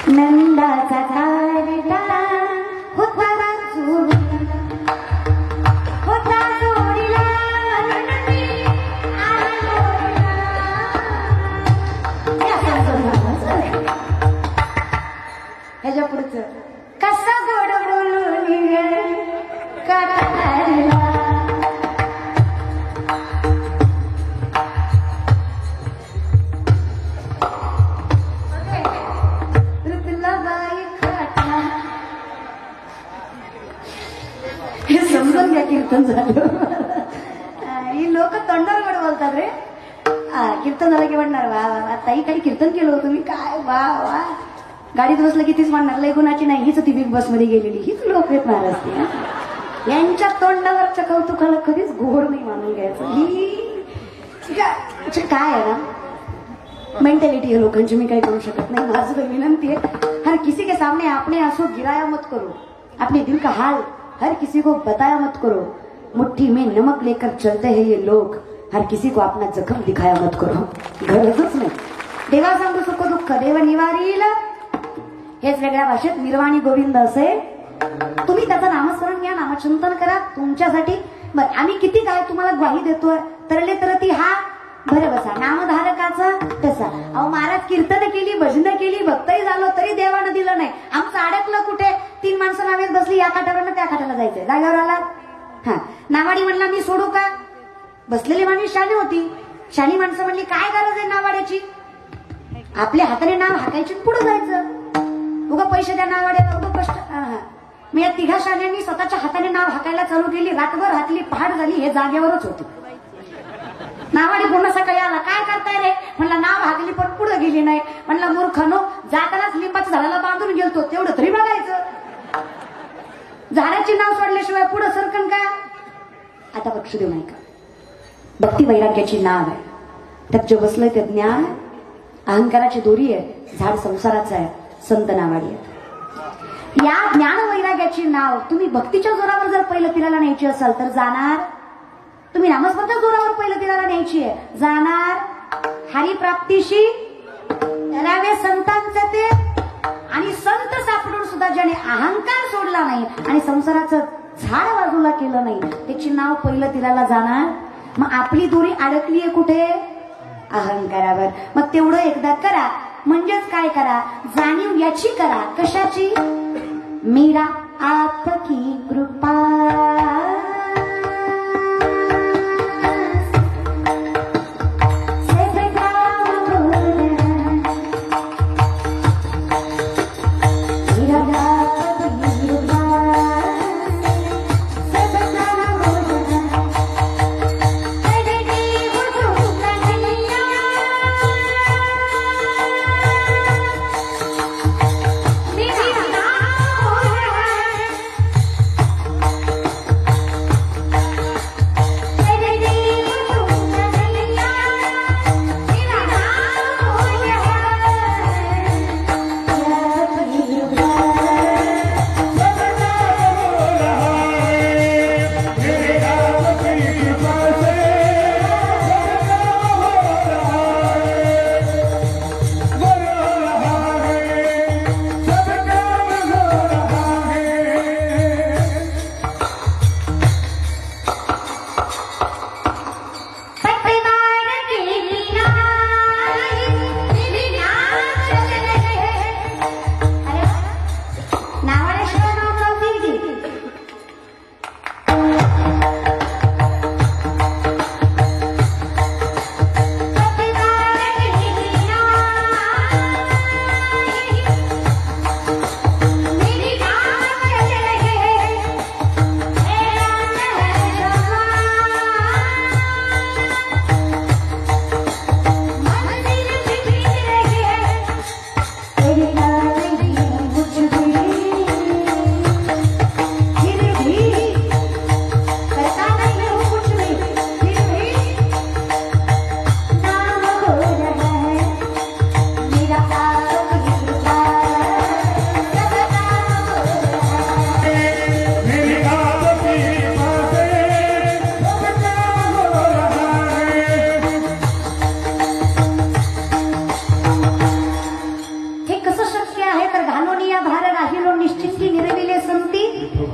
S1: नंदाचा धारटा होता जोडीला ह्याच्या पुढचं कसा गोड बोलून काटाला समजून घ्या कीर्तन झालं ही लोक तोंडावर गोड बोलतात रे. कीर्तन झालं की म्हणणार वा वा ताई काही कीर्तन केलं होतं मी काय वा वा. गाडीत बसलं की तीच म्हणणार लय गुणाची नाही हीच ती बिग बस मध्ये गेलेली हीच लोक येत महाराष्ट्र यांच्या तोंडावरच्या कौतुकाला कधीच घोड नाही मानून घ्यायचं. ही काय आहे ना मेंटॅलिटी है लोकांची मी काही करू शकत नाही. माझं तर विनंती है हर किसी के सामने आपने आंसू गिराया मत करो. अपने दिल का हाल हर किसी को बताया मत करो. मुट्ठी में नमक लेकर चलते हैं ये लोग. हर किसी को अपना जखम दिखाया मत करो. गरजच नाही. देवा सांगू सुख दुःख देव निवारील हेच वेगळ्या भाषेत निर्वाणी गोविंद असे. तुम्ही त्याचं नामस्मरण घ्या नामचिंतन करा तुमच्यासाठी. बरं आम्ही किती काय तुम्हाला ग्वाही देतोय तरले तर ती हा बरं बसा नामधारकाचा तसा. अहो महाराज कीर्तन केली भजन केली भक्तही झालो तरी देवानं दिलं नाही. आमचं अडकलं कुठे. 3 माणसं नावेत बसली या काठावर त्या काठाला जायचंय जागेवर आला. हा नावाडी म्हणला मी सोडू का. बसलेली माणूस शानी होती. शानी माणसं म्हणली काय गरज आहे नावाड्याची. आपल्या हाताने नाव हाकायची पुढे जायचं. उगा पैसे द्या नावाड्याला उगा कष्ट. मी या 3 शाण्यांनी स्वतःच्या हाताने नाव हाकायला चालू केली. रातभर हातली पहाट झाली हे जागेवरच होती. नावाडी पूर्ण सकाळी आला काय करताय रे म्हणला नाव हाकली पण पुढे गेली नाही. म्हणला मूर्खनो जातानाच लिंबाच्या झाडाला बांधून गेलतो तेवढं तरी बघायचं. झाडाची नाव सोडल्याशिवाय पुढे सरकन का. आता बक्षू देऊ नाही का. भक्ती वैराग्याची नाव आहे. त्यात जे बसलंय ते ज्ञान अहंकाराची दोरी आहे. झाड संसाराचं आहे. संत नावाडी आहे. या ज्ञान वैराग्याची नाव तुम्ही भक्तीच्या जोरावर जर पहिलं तिला न्यायची असाल तर जाणार. तुम्ही नामस्मरणाच्या जोरावर पहिलं तिला न्यायची आहे जाणार. हरिप्राप्तीशी रावे संतांचं ते. आणि संत सापडून सुद्धा ज्याने अहंकार सोडला नाही आणि संसाराचं झाड बाजूला केलं नाही त्याची नाव पहिलं तिला जाणार. मग आपली दोरी अडकलीये कुठे अहंकारावर. मग तेवढं एकदा करा. म्हणजेच काय करा जाणीव याची करा कशाची. मेरा आपकी कृपा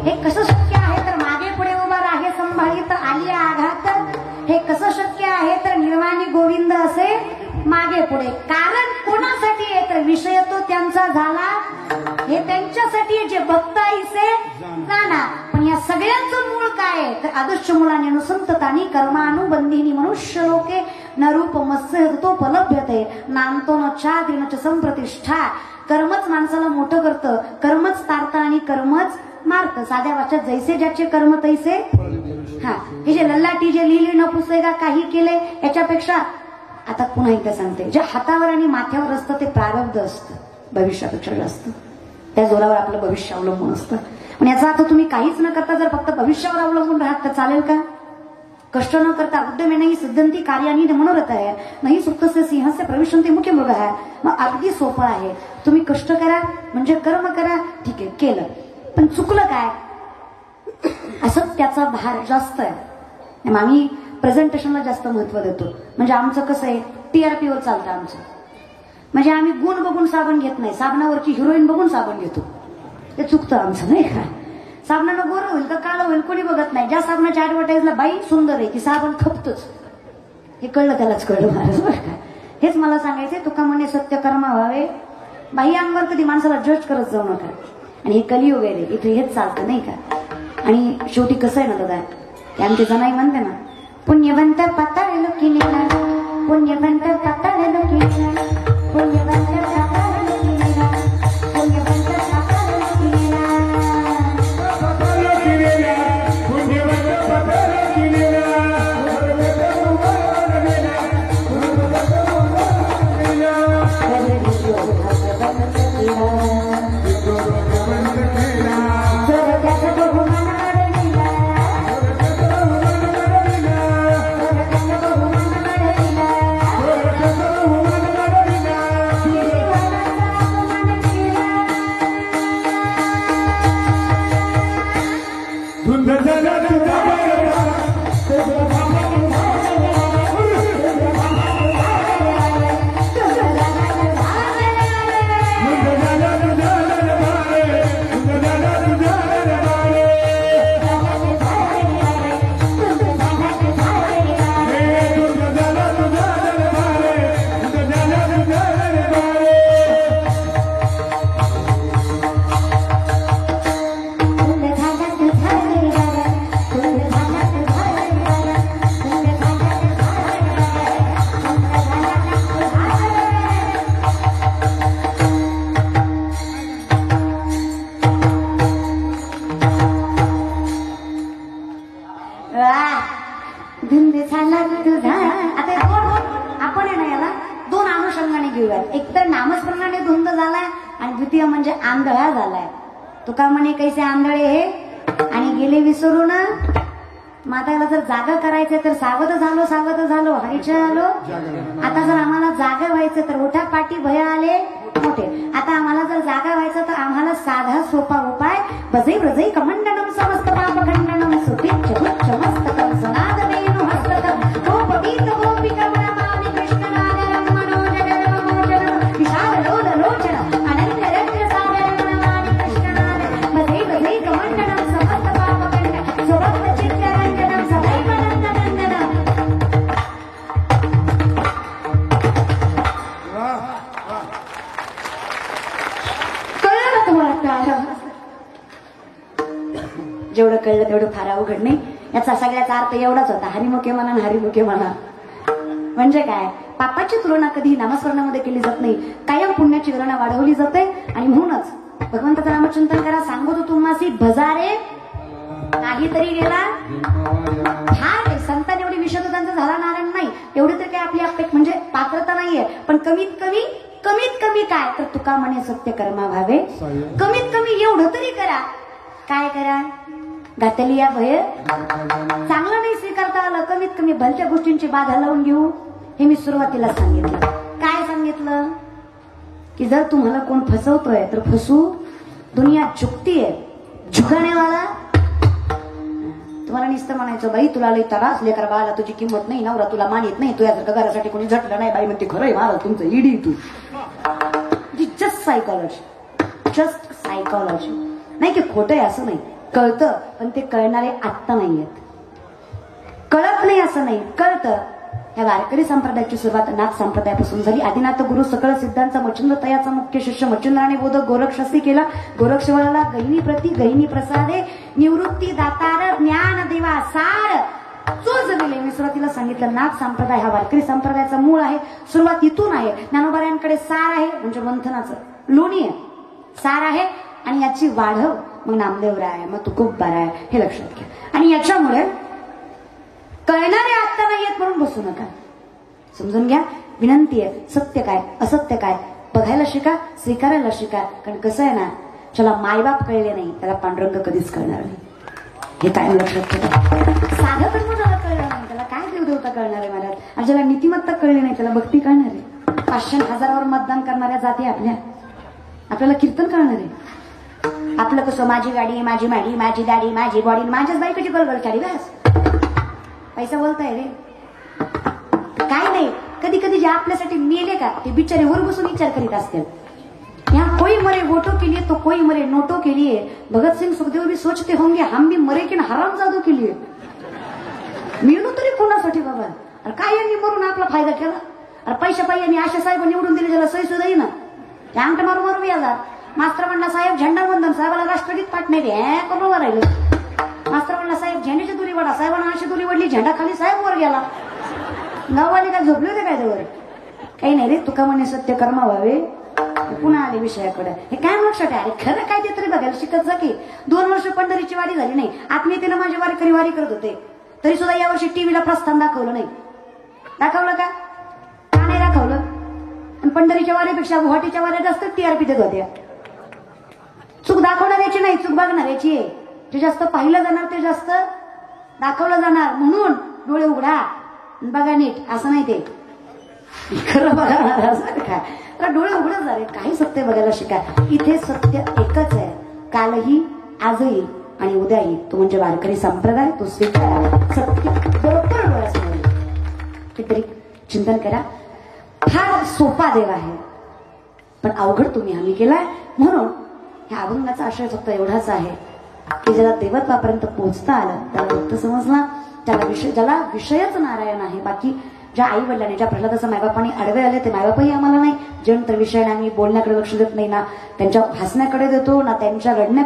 S2: हे कसं शक्य आहे तर मागे पुढे उभा आहे संभाळीत आली आघात. हे कसं शक्य आहे तर निर्वाणी गोविंद असे मागे पुढे. कारण कोणासाठी आहे तर विषय तो त्यांचा झाला, हे त्यांच्यासाठी जे भक्ताईसे जाणार. पण या सगळ्यांचं मूळ काय आहे तर आदर्श मुलाने अनुसंततानी कर्मानुबंधिनी मनुष्य लोके न रूप मत्स्य तो फलभ्यते नांतो न छाद्री न च संप्रतिष्ठा. कर्मच माणसाला मोठं करतं, कर्मच तारतं आणि कर्मच मारतं. साध्या वाच्यात जैसे ज्याचे कर्म तैसे. हा, हे जे लल्लाटी जे लिहिली न पुसेगा काही केले याच्यापेक्षा आता पुन्हा एकदा सांगते, जे हातावर आणि माथ्यावर असतं ते प्रारब्ध असतं, भविष्यापेक्षा जास्त. त्या जोरावर आपलं भविष्य अवलंबून असतं. पण याचा अर्थ तुम्ही काहीच न करता जर फक्त भविष्यावर अवलंबून राहत तर चालेल का? कष्ट न करता उद्यमे नाही सिद्धंती कार्यानी मनोरथ आहे नाही सुप्तस्य सिंहस्य प्रविशंती मुख्य मृग आहे. मग अगदी सोपं आहे. तुम्ही कष्ट करा म्हणजे कर्म करा, ठीक आहे केलं, पण चुकलं काय असं त्याचा भार जास्त आहे. आम्ही प्रेझेंटेशनला जास्त महत्व देतो. म्हणजे आमचं कसं आहे टीआरपीवर चालतं आमचं. म्हणजे आम्ही गुण बघून साबण घेत नाही, साबणावरची हिरोईन बघून साबण घेतो. ते चुकतं आमचं नाही का? साबणानं गोरं होईल का काळं होईल कोणी बघत नाही. ज्या साबणाच्या ऍडव्हर्टाईजला बाई सुंदर आहे की साबण खपतोच, हे कळलं त्यालाच कळलं महाराज बरं का. हेच मला सांगायचंय, तुका म्हणे सत्य कर्मा व्हावे. बाई अंगावर कधी माणसाला जज करत जाऊ नका. आणि हे कलियुग आहे रे, इथे हेच चालतं नाही का. आणि शेवटी कसं आहे ना दादा, ते आमची जनाई म्हणते ना, पुण्यवंत पाताळ लोकी नेला, पुण्यवंत पाताळ लोकी नेला, पुण्यवंत पाताळ लोकी नेला, पुण्यवंत पाताळ लोकी नेला. एकतर नामस्मरणाने धुंद झालाय आणि द्वितीय म्हणजे आंधळा झालाय. तुका म्हणे कैसे आंधळे हे आणि गेले विसरून. माताला जर जागा करायचंय तर सावध झालो हरीच्या आलो. आता जर आम्हाला जागा व्हायचं तर उठा पाठी भय आले मोठे. आता आम्हाला जर जागा व्हायचं तर आम्हाला साधा सोपा उपाय बजई ब्रजई कमंडनम समस्त पापखंडनम सुपिच्छ उच्च मस्तकम सनाद वेणु हस्तकम गोपगीत गोपिका मनमामि कृष्णनादरम मनोजगरम मोचनम विशाल लोल लोचन अनंत रत्न सागर मनमामि कृष्णनाद बजई ब्रजई कमंडनम समस्त पापखंड स्वभक्त चित्तरंजनम सदैव नंदनंदनम. जेवढं कळलं तेवढं फार अवघड नाही. याचा सगळ्याचा अर्थ एवढाच होता, हरिमुखे म्हणा हरिमुखे म्हणा. म्हणजे काय, पापाची तुलना कधी नामस्मरणामध्ये केली जात नाही, कायम पुण्याची गणना वाढवली जाते. आणि म्हणूनच भगवंताचं नामचिंतन करा. सांगतो तुम्हासी भजारे काहीतरी गेला फार. संतांनी एवढी विशुद्ध त्यांचा झाला नारायण नाही, एवढी तर काय आपली अपेक्षा म्हणजे पात्रता नाहीये. पण कमीत कमी काय तर तुका म्हणे सत्य कर्मा व्हावे. कमीत कमी एवढं तरी करा. काय करा, घातली या भय चांगलं नाही स्वीकारता आलं, कमीत कमी भलत्या गोष्टींची बाधा लावून घेऊ. हे मी सुरुवातीला सांगितलं. काय सांगितलं की जर तुम्हाला कोण फसवतोय तर फसू. दुनिया झुकती आहे, झुकण्यावाला. तुम्हाला नुसतं म्हणायचं बाई तुला लई त्रास, लेकर बाळाला तुझी किंमत नाही, नवरा तुला मानित नाही, तुझ्या घरासाठी कोणी झटलं नाही. बाई म्हणते खरंय महाराज तुमचं इडी तू. जस्ट सायकॉलॉजी नाही की खोटं आहे असं नाही.
S1: कळतं, पण ते कळणारे आत्ता नाहीयेत. कळत नाही असं नाही, कळतं. या वारकरी संप्रदायाची सुरुवात नाथ संप्रदायापासून झाली. आदिनाथ गुरु सकळ सिद्धांचा मच्छिंद्र तयाचा मुख्य शिष्य मच्छिंद्राने बोधक गोरक्षसी केला. गोरक्षवळाला गहिनी प्रती गहिनी प्रसादे निवृत्ती दातार ज्ञान देवा सार चोच दिले. मी सुरुवातीला सांगितलं नाथ संप्रदाय हा वारकरी संप्रदायाचा मूळ आहे. सुरुवात इथून आहे. ज्ञानोबाऱ्यांकडे सार आहे म्हणजे मंथनाचं लोणी आहे, सार आहे आणि याची वाढव मग नामदेवराय आहे, मग तुकोबराय आहे, हे लक्षात घ्या. आणि याच्यामुळे कळणारे आत्ता नाहीयेत म्हणून बसू नका. समजून घ्या. विनंती आहे. सत्य काय असत्य काय बघायला शिका, स्वीकारायला शिका. कारण कसं आहे ना, ज्याला मायबाप कळले नाही त्याला पांडुरंग कधीच कळणार नाही. हे काय लक्षात ठेवा. साधं धर्म ज्याला कळलं नाही त्याला काय देवदेवता कळणार आहे महाराज. आणि ज्याला नीतिमत्ता कळली नाही त्याला भक्ती कळणार आहे. 500 1000वर मतदान करणाऱ्या जाती आपल्याला कीर्तन कळणार आहे. आपलं कसं माझी गाडी माझी माडी माझी दाढी माझी बॉडी माझ्याच बायकोची बरोबर काढी बस पैसा बोलताय रे. काय नाही. कधी कधी जे आपल्यासाठी मेले का ते बिचारे वर बसून विचार करीत असतील. यहाँ कोई मरे वोटों के लिए तो कोई मरे नोटों के लिए. भगत सिंह सुखदेव भी सोचते होंगे हम भी मरे की हरामजादों के लिए. मिळलो तरी कोणासाठी बाबा. अरे काय यांनी मरून आपला फायदा केला. अरे पैशा पायी आशा साहेब निवडून दिले ज्याला सही सुद्धा येईना ते अंगठ मारू मारू व्याजात. मास्तर म्हणला साहेब झेंडा वंदन साहेबाला राष्ट्रगीत पाठ नाही रे करून राहिलं. मास्तर म्हणला साहेब झेंड्याची दुरी वडा साहेबांना अशी दुरी वडली झेंडा खाली साहेब वर गेला. गाववाले काय झोपले होते काय त्यावर. काही नाही रे तुका म्हणे सत्य कर्मा व्हावे. पुन्हा आले विषयाकडे. हे काय लक्षात आहे. अरे खरं काय ते तरी बघायला शिकत जा की. 2 वर्ष पंढरीची वारी झाली नाही. आत्मीयतेनं माझी वारकरी वारी करत होते तरी सुद्धा यावर्षी टीव्हीला प्रस्थान दाखवलं नाही. दाखवलं का नाही दाखवलं. आणि पंढरीच्या वारीपेक्षा गुवाहाटीच्या वाऱ्या जास्त टीआरपी देत होत्या. चूक दाखवणाऱ्याची नाही, चूक बघणाऱ्याची आहे. जे जास्त पाहिलं जाणार ते जास्त दाखवलं जाणार. म्हणून डोळे उघडा बघा नीट. असं नाही ते खरं बघा असं काय. तर डोळे उघडत जा रे. काही सत्य बघायला शिका. इथे सत्य एकच आहे. कालही आजही आणि उद्याही. तो म्हणजे वारकरी संप्रदाय. तो स्वीकारा. सत्य बरोबर डोळ्यासमोर. काहीतरी चिंतन करा. फार सोपा देव आहे पण अवघड तुम्ही हमी केलाय. म्हणून ह्या अभंगाचा आशय फक्त एवढाच आहे की ज्याला देवत्वापर्यंत पोहोचता आलं त्याला भक्त समजला. ज्याला विषयच नारायण आहे. बाकी ज्या आई वडिलांनी ज्या प्रल्हादाचा मायबापाने आडवे आले ते मायबापही आम्हाला नाही. जण तर विषयाने आम्ही बोलण्याकडे लक्ष देत नाही ना त्यांच्या हसण्याकडे देतो ना त्यांच्या रडण्या